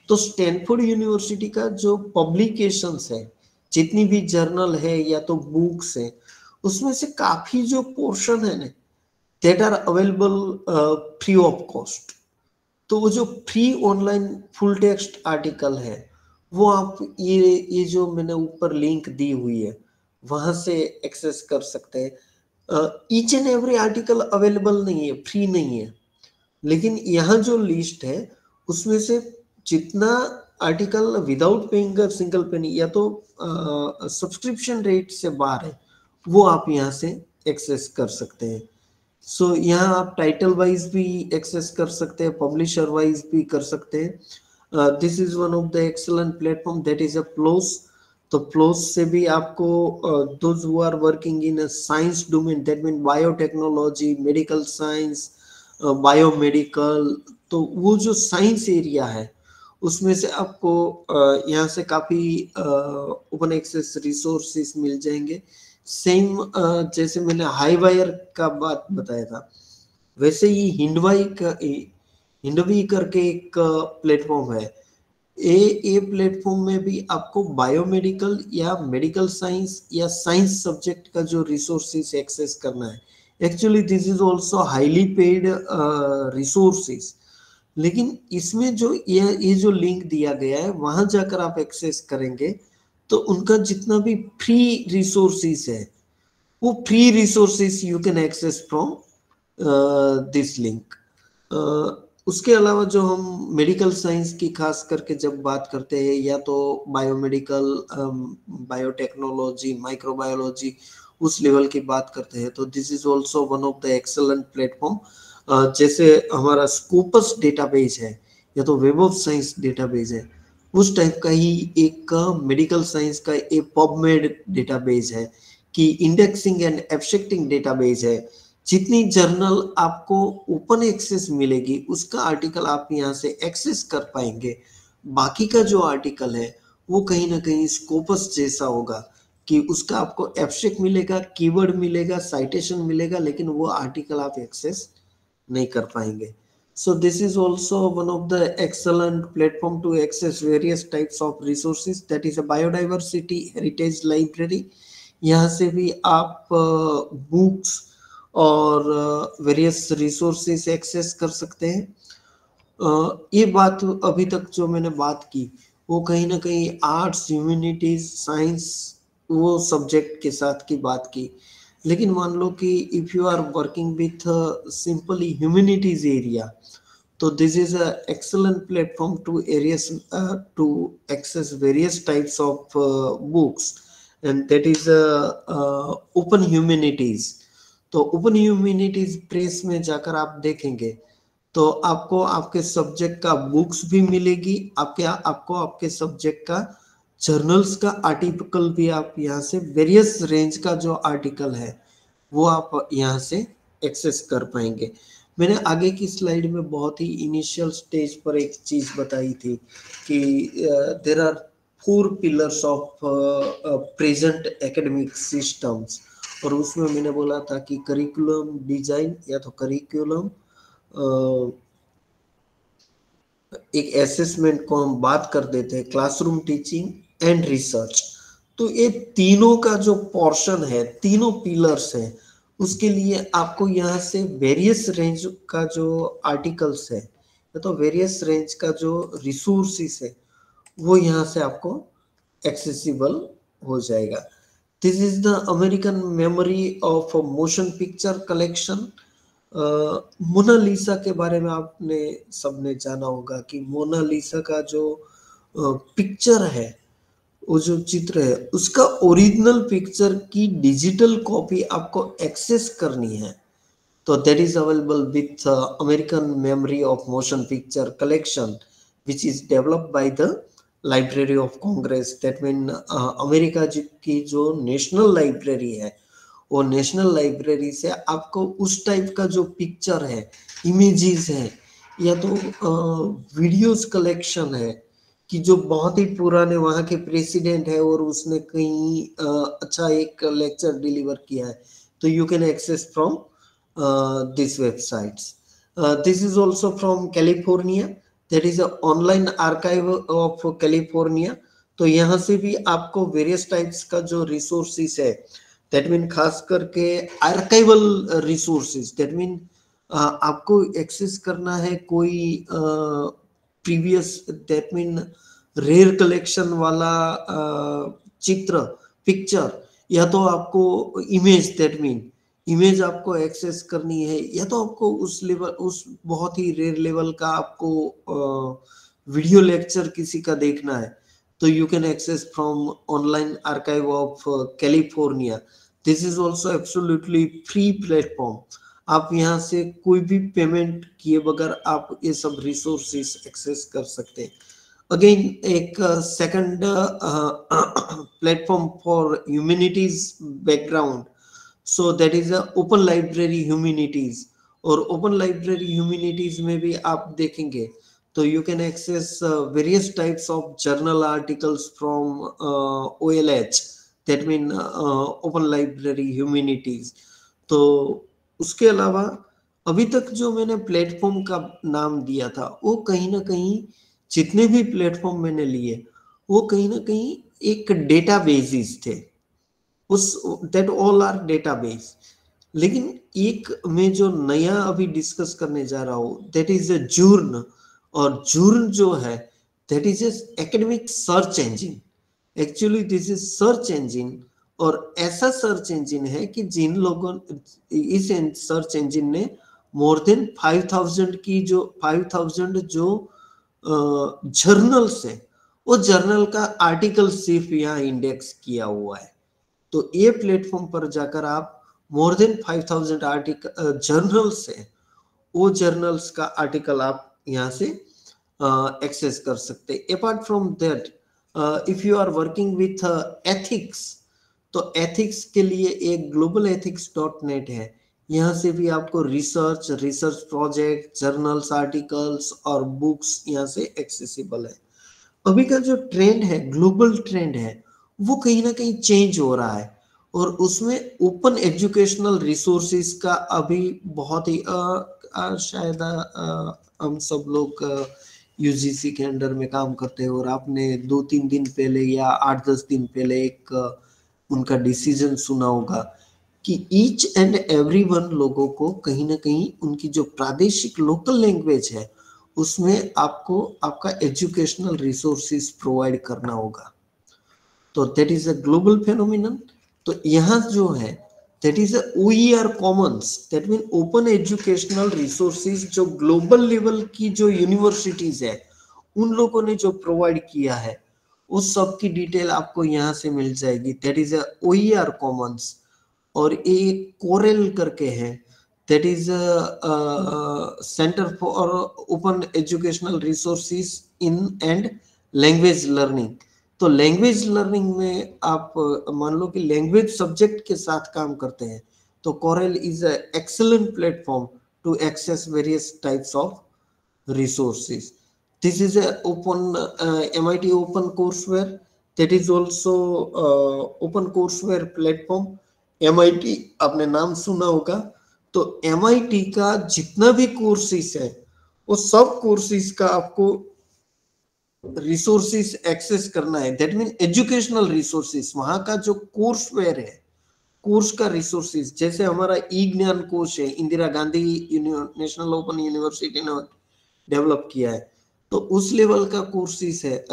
तो स्टैनफोर्ड यूनिवर्सिटी का जो पब्लिकेशंस है, जितनी भी जर्नल है या तो बुक्स है, उसमें से काफी जो पोर्शन है ना that are available free of cost. तो वो जो free online full text article है वो आप ये जो मैंने ऊपर लिंक दी हुई है वहां से एक्सेस कर सकते हैं। Each and every article available नहीं है, फ्री नहीं है, लेकिन यहाँ जो लिस्ट है उसमें से जितना article without paying single penny या तो सब्सक्रिप्शन रेट से बाहर है वो आप यहाँ से एक्सेस कर सकते हैं। सो यहाँ आप टाइटल वाइज भी एक्सेस कर सकते हैं, पब्लिशर वाइज भी कर सकते हैं। This is one of the excellent platform that is a PLOS. तो प्लोस से भी आपको those who are working in a science domain that mean biotechnology, medical science, biomedical, तो वो जो साइंस एरिया है उसमें से आपको यहाँ से काफी ओपन एक्सेस रिसोर्सेज मिल जाएंगे। सेम जैसे मैंने हाईवायर का बात बताया था वैसे ही हिंडवी करके एक प्लेटफॉर्म है। ए प्लेटफॉर्म में भी आपको बायोमेडिकल या मेडिकल साइंस या साइंस सब्जेक्ट का जो रिसोर्सेज एक्सेस करना है, actually this is also highly paid resources, लेकिन इसमें जो ये जो लिंक दिया गया है वहां जाकर आप एक्सेस करेंगे तो उनका जितना भी फ्री रिसोर्सेज है वो free resources you can access from this link. उसके अलावा जो हम मेडिकल साइंस की खास करके जब बात करते हैं या तो बायोमेडिकल, बायोटेक्नोलॉजी, माइक्रोबायोलॉजी उस लेवल की बात करते हैं तो this is also one of the excellent platform. जैसे हमारा स्कोपस डेटाबेस है या तो वेब ऑफ साइंस डेटाबेस है, उस टाइप का ही एक मेडिकल साइंस का एक पबमेड डेटाबेस है कि इंडेक्सिंग एंड एब्स्ट्रैक्टिंग डेटाबेस है जितनी जर्नल आपको ओपन एक्सेस मिलेगी उसका आर्टिकल आप यहाँ से एक्सेस कर पाएंगे। बाकी का जो आर्टिकल है वो कहीं ना कहीं स्कोपस जैसा होगा कि उसका आपको एब्स्ट्रैक्ट मिलेगा, कीवर्ड मिलेगा, साइटेशन मिलेगा, लेकिन वो आर्टिकल आप एक्सेस नहीं कर पाएंगे। So this is also one of the excellent platform to access various types of resources, that is a biodiversity heritage library। यहाँ से भी आप बुक्स और वेरियस रिसोर्सेज एक्सेस कर सकते हैं। ये बात अभी तक जो मैंने बात की वो कहीं ना कहीं आर्ट्स, ह्यूमैनिटीज, साइंस वो सब्जेक्ट के साथ की बात की, लेकिन मान लो कि if you are working with simply humanities area, तो this is a excellent platform to areas to access various types of books, and that is open humanities. तो ओपन ह्यूमैनिटीज प्रेस में जाकर आप देखेंगे तो आपको आपके सब्जेक्ट का बुक्स भी मिलेगी, आपको आपके सब्जेक्ट का जर्नल्स का आर्टिकल भी आप यहाँ से वेरियस रेंज का जो आर्टिकल है वो आप यहाँ से एक्सेस कर पाएंगे। मैंने आगे की स्लाइड में बहुत ही इनिशियल स्टेज पर एक चीज बताई थी कि there are 4 pillars of present academic systems, और उसमें मैंने बोला था कि करिकुलम डिजाइन या तो करिकुलम, एक असेसमेंट को हम बात कर देते हैं, क्लासरूम टीचिंग एंड रिसर्च। तो ये तीनों का जो पोर्शन है, तीनों पिलर्स हैं, उसके लिए आपको यहाँ से वेरियस रेंज का जो आर्टिकल्स है या तो वेरियस रेंज का जो रिसोर्सेस है वो यहाँ से आपको एक्सेसिबल हो जाएगा। This is the American memory of motion picture collection. Mona Lisa के बारे में आपने सबने जाना होगा कि मोनालिसा का जो पिक्चर है, वो जो चित्र है, उसका ओरिजिनल पिक्चर की डिजिटल कॉपी आपको एक्सेस करनी है तो that is available with American memory of motion picture collection which is developed by the library of Congress. That mean America की जो नेशनल लाइब्रेरी है, वो नेशनल लाइब्रेरी से आपको उस टाइप का जो पिक्चर है, इमेजेस है या तो वीडियोस कलेक्शन है कि जो बहुत ही पुराने वहाँ के प्रेसिडेंट है और उसने कहीं अच्छा एक लेक्चर डिलीवर किया है, तो you can access from this websites. This is also from California, that is online archive of California. तो यहाँ से भी आपको वेरियस टाइप्स का जो रिसोर्सेस है, दैट मीन खास करके आर्काइवल रिसोर्सेस, दैट मीन आपको एक्सेस करना है कोई previous, that mean rare collection वाला चित्र, पिक्चर, या तो आपको इमेज, दैट मीन इमेज आपको एक्सेस करनी है, या तो आपको उस लेवल, उस बहुत ही रेयर लेवल का आपको वीडियो लेक्चर किसी का देखना है, तो you can access from online archive of California. This is also absolutely free platform. आप यहाँ से कोई भी पेमेंट किए बगैर आप ये सब रिसोर्सेस एक्सेस कर सकते हैं। अगेन एक second platform for humanities background, so that is open library humanities. और ओपन लाइब्रेरी ह्यूमैनिटीज में भी आप देखेंगे तो you can access various types of journal articles from OLH, that mean open library humanities. तो उसके अलावा अभी तक जो मैंने प्लेटफॉर्म का नाम दिया था वो कहीं ना कहीं, जितने भी प्लेटफॉर्म मैंने लिए वो कहीं ना कहीं एक डेटाबेसेस थे, उस दैट ऑल आर डेटाबेस। लेकिन एक मैं जो नया अभी डिस्कस करने जा रहा हूँ दैट इज अ जूर्न, और जूर्न जो है that is academic search engine. Actually this is search engine, और ऐसा सर्च इंजिन है कि जिन लोगों, इस सर्च इंजिन ने मोर देन 5000 की जो 5000 जो जर्नल्स है, वो जर्नल का आर्टिकल सिर्फ यहाँ इंडेक्स किया हुआ है। तो ये प्लेटफॉर्म पर जाकर आप मोर देन 5000 आर्टिकल जर्नल्स है, वो जर्नल्स का आर्टिकल आप यहाँ से एक्सेस कर सकते हैं। Apart from that, if you are working with ethics, तो एथिक्स के लिए एक global ethics.net है। यहाँ से भी आपको रिसर्च प्रोजेक्ट, जर्नल्स, आर्टिकल्स और बुक्स यहाँ से एक्सेसिबल है। अभी का जो ट्रेंड है, ग्लोबल ट्रेंड है, वो कहीं ना कहीं चेंज हो रहा है और उसमें ओपन एजुकेशनल रिसोर्सेज का अभी बहुत ही शायद हम सब लोग यूजीसी के अंडर में काम करते हैं और आपने 2-3 दिन पहले या 8-10 दिन पहले एक उनका डिसीजन सुना होगा कि ईच एंड एवरी वन लोगों को कहीं ना कहीं उनकी जो प्रादेशिक लोकल लैंग्वेज है उसमें आपको आपका एजुकेशनल रिसोर्सेज प्रोवाइड करना होगा। तो that is a global phenomenon. तो यहाँ जो है that is OER Commons, that mean open educational resources, जो ग्लोबल लेवल की जो यूनिवर्सिटीज है उन लोगों ने जो प्रोवाइड किया है उस सब की डिटेल आपको यहाँ से मिल जाएगी। That is OER Commons. और एक कोरेल करके है, that is centre for open educational resources in and language learning. तो लैंग्वेज लर्निंग में आप मान लो कि लैंग्वेज सब्जेक्ट के साथ काम करते हैं तो Coral is a excellent platform to access various types of resources. This is a open MIT open courseware, that is also open courseware platform। MIT आपने नाम सुना होगा। तो MIT का जितना भी कोर्सेस है वो सब कोर्सेस का आपको रिसोर्सेस एक्सेस करना है। दैट मीन एजुकेशनल रिसोर्सेस, वहां का जो कोर्सवेयर है, कोर्स का रिसोर्सेज, जैसे हमारा ई ज्ञान कोर्स है, Indira Gandhi national open university ने डेवलप किया है, तो उस लेवल का कोर्सेज है,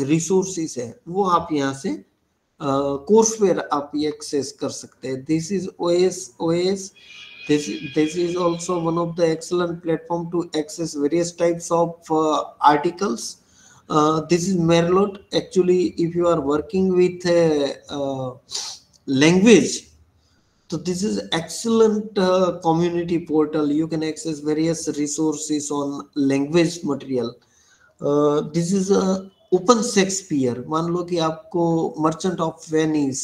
रिसोर्सेज है, वो आप यहाँ से कोर्सवेयर आप एक्सेस कर सकते हैं। This is OS। This is also one of the excellent platform to access various types of articles. This is Merlot. Actually, if you are working with language, so this is excellent community portal. You can access various resources on language material. This is a open Shakespeare. मान लो कि आपको merchant of Venice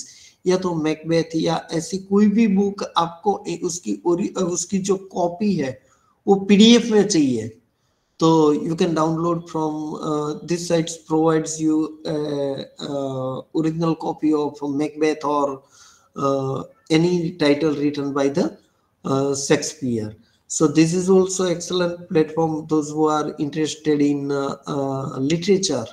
या तो Macbeth या ऐसी कोई भी बुक आपको उसकी जो कॉपी है वो PDF में चाहिए तो you can download from this site provides you original copy of Macbeth or any title written by the Shakespeare. So this is also excellent platform those who are interested in literature.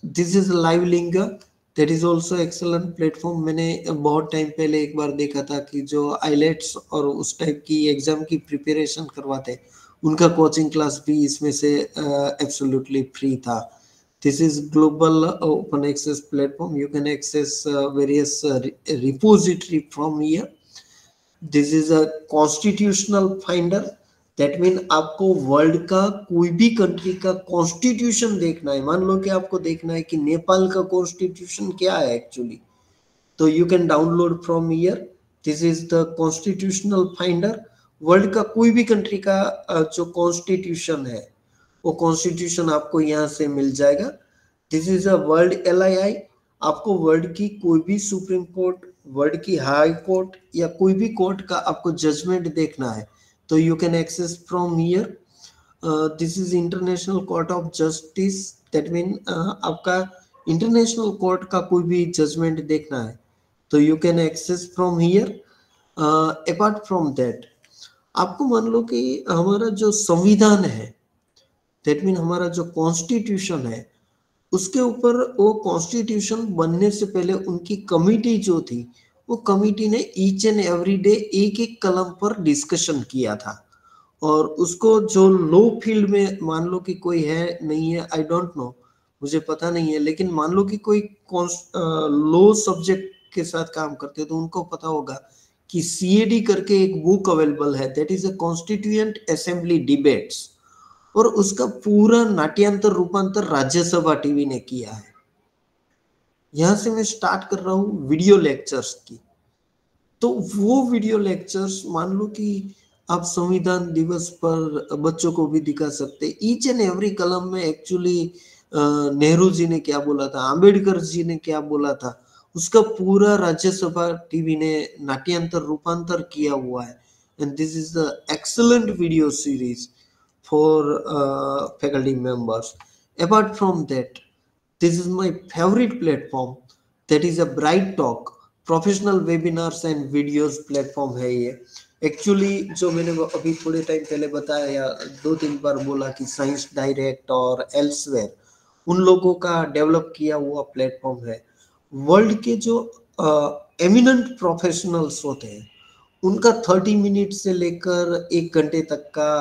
This is Livelinga, that is also excellent platform। मैंने बहुत time पहले एक बार देखा था कि जो IELTS और उस टाइप की एग्जाम की प्रिपरेशन करवाते उनका कोचिंग क्लास भी इसमें से एब्सोल्युटली फ्री था। This is global open access platform. You can access various repository from here. This is a constitutional finder. That means आपको वर्ल्ड का कोई भी कंट्री का कॉन्स्टिट्यूशन देखना है। मान लो कि आपको देखना है कि नेपाल का कॉन्स्टिट्यूशन क्या है एक्चुअली, तो you can download from here. This is the constitutional finder. World का कोई भी कंट्री का जो कॉन्स्टिट्यूशन है वो कॉन्स्टिट्यूशन आपको यहाँ से मिल जाएगा। This is a world LII। आपको वर्ल्ड की कोई भी सुप्रीम कोर्ट, वर्ल्ड की हाई कोर्ट या कोई भी कोर्ट का आपको जजमेंट देखना है तो you can access from here. This is international court of justice. That mean आपका इंटरनेशनल कोर्ट का कोई भी जजमेंट देखना है तो you can access from here. Apart from that आपको मान लो कि हमारा जो संविधान है, दैट मीन हमारा जो कॉन्स्टिट्यूशन है, उसके ऊपर वो कॉन्स्टिट्यूशन बनने से पहले उनकी कमिटी जो थी वो कमिटी ने ईच एंड एवरी डे एक एक कलम पर डिस्कशन किया था और उसको जो लॉ फील्ड में मान लो कि कोई है नहीं है, आई डोंट नो, मुझे पता नहीं है, लेकिन मान लो कि कोई लॉ सब्जेक्ट के साथ काम करते हैं तो उनको पता होगा कि CAD करके एक बुक अवेलेबल है, that is a constituent assembly debates, और उसका पूरा नाट्यांतर रूपांतर राज्यसभा टीवी ने किया है। यहां से मैं स्टार्ट कर रहा हूं वीडियो लेक्चर्स की, तो वो वीडियो लेक्चर्स मान लो कि आप संविधान दिवस पर बच्चों को भी दिखा सकते। ईच एंड एवरी कलम में एक्चुअली नेहरू जी ने क्या बोला था, आंबेडकर जी ने क्या बोला था, उसका पूरा राज्यसभा टीवी ने नाट्यांतर रूपांतर किया हुआ है, and this is the excellent video series for faculty members. Apart from that, this is my favorite platform, that is a Bright Talk, professional webinars and videos platform है ये. एक्चुअली जो मैंने अभी थोड़े टाइम पहले बताया या 2-3 बार बोला कि साइंस डायरेक्ट और एल्सवेयर, उन लोगों का डेवलप किया हुआ प्लेटफॉर्म है. वर्ल्ड के जो एमिनेंट प्रोफेशनल्स होते हैं उनका 30 मिनट से लेकर 1 घंटे तक का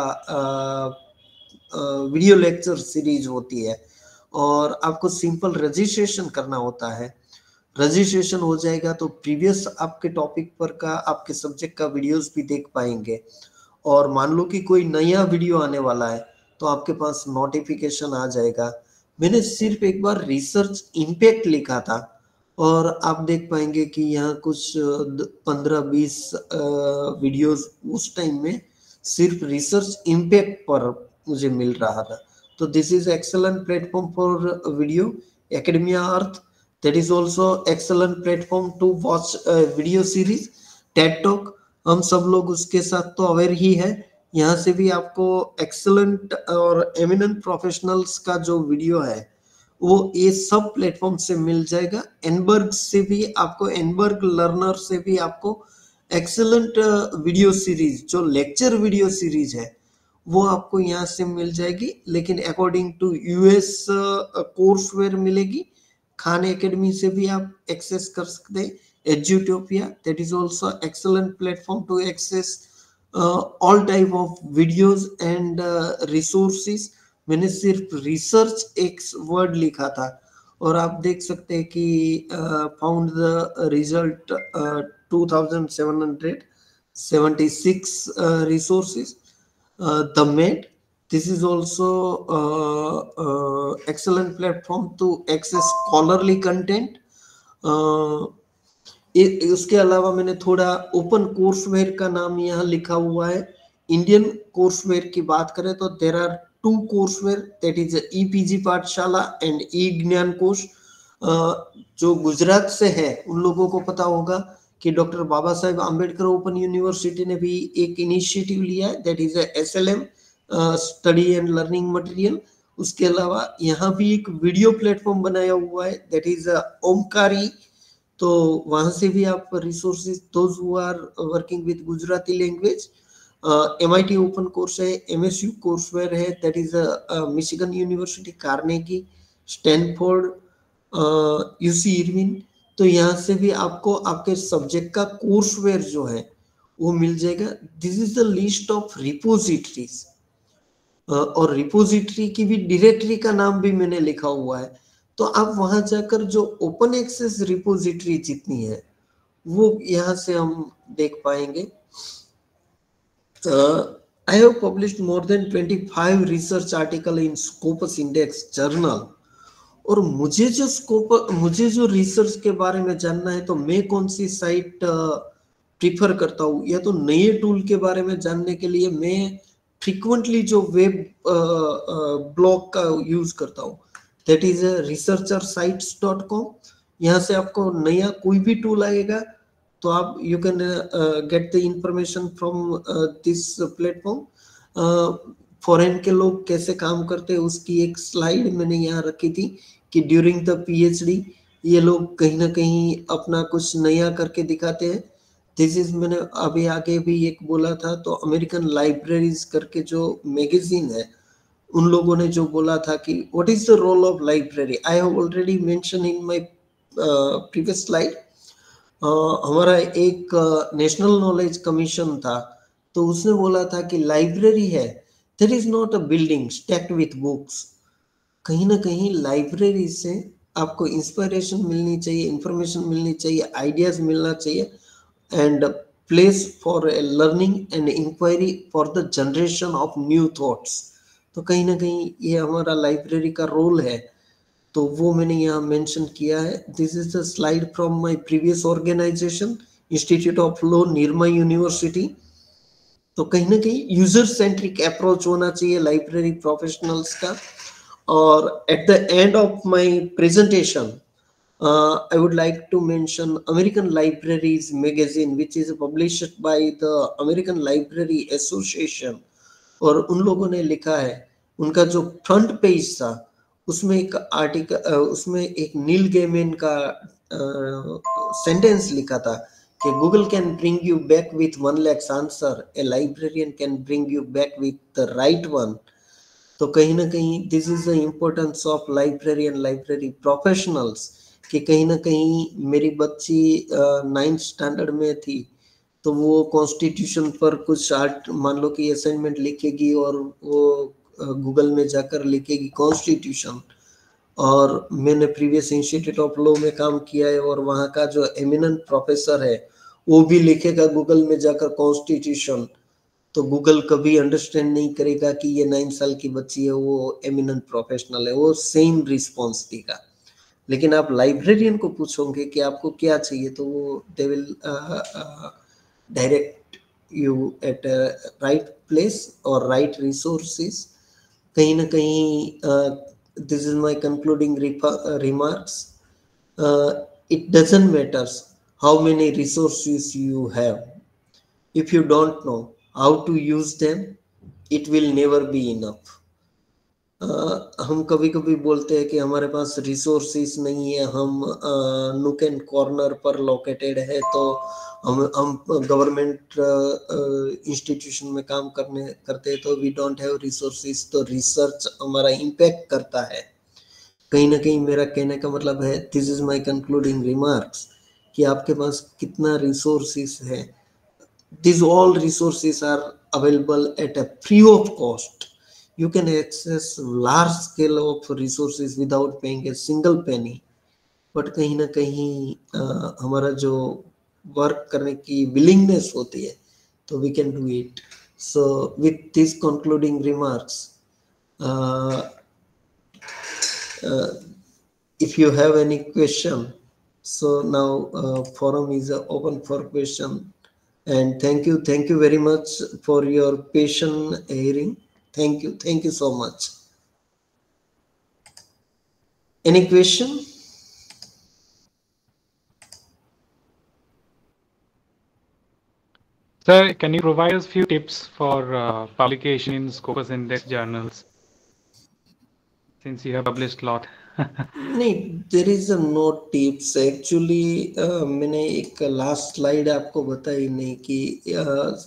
वीडियो लेक्चर सीरीज होती है, और आपको सिंपल रजिस्ट्रेशन करना होता है. रजिस्ट्रेशन हो जाएगा तो प्रीवियस आपके टॉपिक पर का आपके सब्जेक्ट का वीडियोस भी देख पाएंगे, और मान लो कि कोई नया वीडियो आने वाला है तो आपके पास नोटिफिकेशन आ जाएगा. मैंने सिर्फ एक बार रिसर्च इम्पैक्ट लिखा था, और आप देख पाएंगे कि यहाँ कुछ 15-20 वीडियोस उस टाइम में सिर्फ रिसर्च इम्पैक्ट पर मुझे मिल रहा था. So this is excellent platform for video. Academia Earth, that is also excellent platform to watch video series. TED Talk, हम सब लोग उसके साथ तो अवेयर ही है. यहाँ से भी आपको excellent और eminent professionals का जो वीडियो है वो ये सब प्लेटफॉर्म से मिल जाएगा. एनबर्ग से भी आपको, एनबर्ग लर्नर से भी आपको excellent वीडियो सीरीज, जो लेक्चर वीडियो सीरीज है वो आपको यहाँ से मिल जाएगी, लेकिन अकॉर्डिंग टू यूएस कोर्सवेयर मिलेगी. खान एकेडमी से भी आप एक्सेस कर सकते हैं. Edutopia, that is also excellent platform to access all type of videos and resources. मैंने सिर्फ रिसर्च एक वर्ड लिखा था और आप देख सकते हैं कि found the result 2776 resources. The Med, this is also excellent platform to access scholarly content. उसके अलावा मैंने थोड़ा ओपन कोर्सवेयर का नाम यहाँ लिखा हुआ है. इंडियन कोर्सवेयर की बात करें तो there are 2 courseware, that is ePG Pathshala and e Gyan Kosh. जो गुजरात से है उन लोगों को पता होगा कि doctor Baba Saheb Ambedkar open university ने भी एक इनिशिएटिव लिया है, that is SLM, study and learning material. उसके अलावा यहाँ भी एक वीडियो प्लेटफॉर्म बनाया हुआ है, दैट इज ओमकारी. तो वहां से भी आप resources, those who are working with Gujarati language. MIT open course है, एमएसयू कोर्सवेयर है, that is Michigan university, Carnegie, Stanford, UC Irvine. तो यहाँ से भी आपको आपके सब्जेक्ट का कोर्सवेयर जो है वो मिल जाएगा. This is the list of repositories, और रिपोजिटरी की भी डायरेक्टरी का नाम भी मैंने लिखा हुआ है. तो आप वहां जाकर जो ओपन एक्सेस रिपोजिटरी जितनी है वो यहाँ से हम देख पाएंगे. I have published more than 25 research article in Scopus index journal. और मुझे जो रिसर्च के बारे में जानना है तो मैं कौन सी साइट प्रीफर करता हूँ, या तो नए टूल के बारे में जानने के लिए मैं फ्रीक्वेंटली जो वेब ब्लॉग का यूज करता हूँ, दैट इज researchersites.com. यहाँ से आपको नया कोई भी टूल आएगा तो आप you can get the information from this platform. Foreign के लोग कैसे काम करते हैं उसकी एक स्लाइड मैंने यहाँ रखी थी कि ड्यूरिंग द पीएचडी ये लोग कहीं ना कहीं अपना कुछ नया करके दिखाते हैं. दिस इज, मैंने अभी आगे भी एक बोला था, तो अमेरिकन लाइब्रेरीज करके जो मैगजीन है उन लोगों ने जो बोला था कि what is the role of library. I have already mention in my previous slide. हमारा एक नेशनल नॉलेज कमीशन था तो उसने बोला था कि लाइब्रेरी है, there is not a building stacked with books. कहीं ना कहीं लाइब्रेरी से आपको इंस्पिरेशन मिलनी चाहिए, इंफॉर्मेशन मिलनी चाहिए, आइडियाज मिलना चाहिए, and place for learning and inquiry for the generation of new thoughts. तो कहीं ना कहीं ये हमारा लाइब्रेरी का रोल है, तो वो मैंने यहाँ मेंशन किया है. This is the slide from my previous organisation, institute of law, Nirma university. तो कहीं ना कहीं यूजर सेंट्रिक अप्रोच होना चाहिए लाइब्रेरी प्रोफेशनल्स का. और at the end of my presentation I would like to mention American Libraries magazine, which is published by the American Library Association. और उन लोगों ने लिखा है, उनका जो फ्रंट पेज था उसमें एक आर्टिकल, उसमें एक नील गेमेन का सेंटेंस लिखा था कि Google can bring you back with 1 lakh's answer, A librarian can bring you back with the right one. तो कहीं ना कहीं this is the importance of librarian, library professionals, कि कहीं ना कहीं मेरी बच्ची 9th स्टैंडर्ड में थी, तो वो कॉन्स्टिट्यूशन पर कुछ आर्ट, मान लो कि असाइनमेंट लिखेगी और वो गूगल में जाकर लिखेगी कॉन्स्टिट्यूशन, और मैंने प्रीवियस इंस्टीट्यूट ऑफ लॉ में काम किया है और वहाँ का जो एमिनेंट प्रोफेसर है वो भी लिखेगा गूगल में जाकर कॉन्स्टिट्यूशन, तो गूगल कभी अंडरस्टैंड नहीं करेगा कि ये 9 साल की बच्ची है, वो एमिनेंट प्रोफेशनल है, वो सेम रिस्पॉन्स देगा। लेकिन आप लाइब्रेरियन को पूछोगे कि आपको क्या चाहिए, तो वो they will direct you at right place और राइट रिसोर्सेज। कहीं ना कहीं this is my concluding remarks, it doesn't matter how many resources you have, if you don't know how to use them, it will never be enough. हम कभी कभी बोलते हैं कि हमारे पास रिसोर्सेस नहीं है, हम नुक एंड कॉर्नर पर लोकेटेड है, तो हम गवर्नमेंट इंस्टीट्यूशन में काम करते हैं, तो वी डोंट हैव रिसोर्सेस, तो रिसर्च हमारा इम्पैक्ट करता है। कहीं ना कहीं मेरा कहने का मतलब है, this is my concluding remarks, कि आपके पास कितना रिसोर्सेस है। These all resources are available at a free of cost. You can access large scale of resources without paying a single penny. But कहीं ना कहीं हमारा जो वर्क करने की willingness होती है, तो we can do it. So with these concluding remarks, if you have any question, so now forum is open for question. And thank you very much for your patient hearing. Thank you so much. Any question? Sir, can you provide us few tips for publication in Scopus Index journals, since you have published a lot? नहीं, there is no tips actually. मैंने एक last slide आपको बताई नहीं कि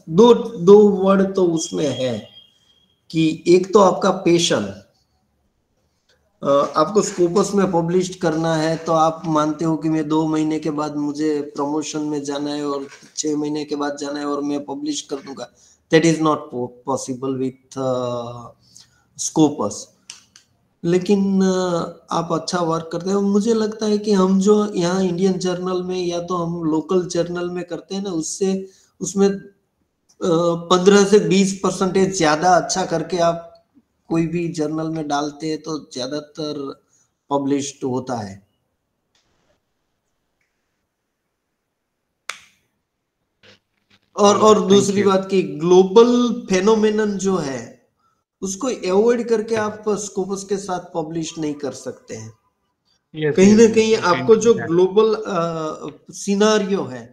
दो word तो उसमें है, कि एक तो आपका पैशन, आपको स्कोपस में पब्लिश करना है, तो आप मानते हो कि मैं 2 महीने के बाद मुझे प्रमोशन में जाना है और 6 महीने के बाद जाना है और मैं पब्लिश कर दूंगा। That is not possible with Scopus. लेकिन आप अच्छा वर्क करते हो। मुझे लगता है कि हम जो यहाँ इंडियन जर्नल में या तो हम लोकल जर्नल में करते हैं ना, उससे उसमें 15 से 20% ज्यादा अच्छा करके आप कोई भी जर्नल में डालते हैं तो ज्यादातर पब्लिश्ड होता है। और दूसरी बात की ग्लोबल फेनोमेनन जो है उसको अवॉइड करके आप स्कोपस के साथ पब्लिश नहीं कर सकते हैं। कहीं ना कहीं आपको जो ग्लोबल सिनारियो है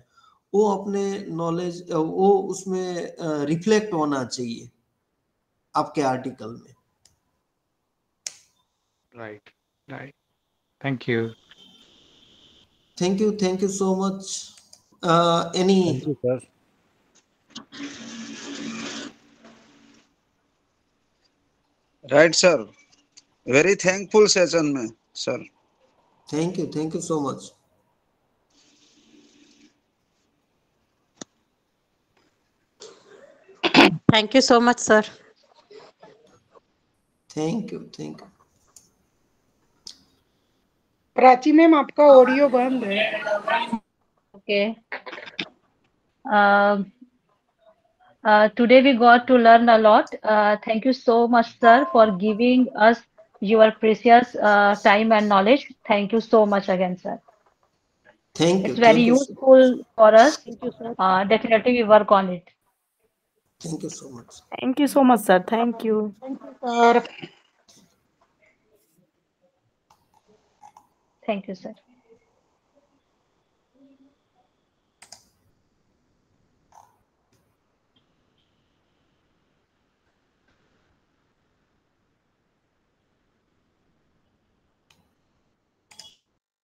वो अपने नॉलेज, वो उसमें रिफ्लेक्ट होना चाहिए आपके आर्टिकल में। Right. Thank you. Thank you so much. Any? Thank you, sir. Right, sir. Very thankful session में, sir. Thank you so much. Thank you so much, sir. Thank you. Prachi ma'am, आपका audio बंद है। Okay. Today we got to learn a lot. Thank you so much, sir, for giving us your precious time and knowledge. Thank you so much again, sir. Thank you. It's very useful for us. Thank you, sir. Definitely we work on it. Thank you so much. Thank you so much, sir. Thank you. Sir Thank you, sir.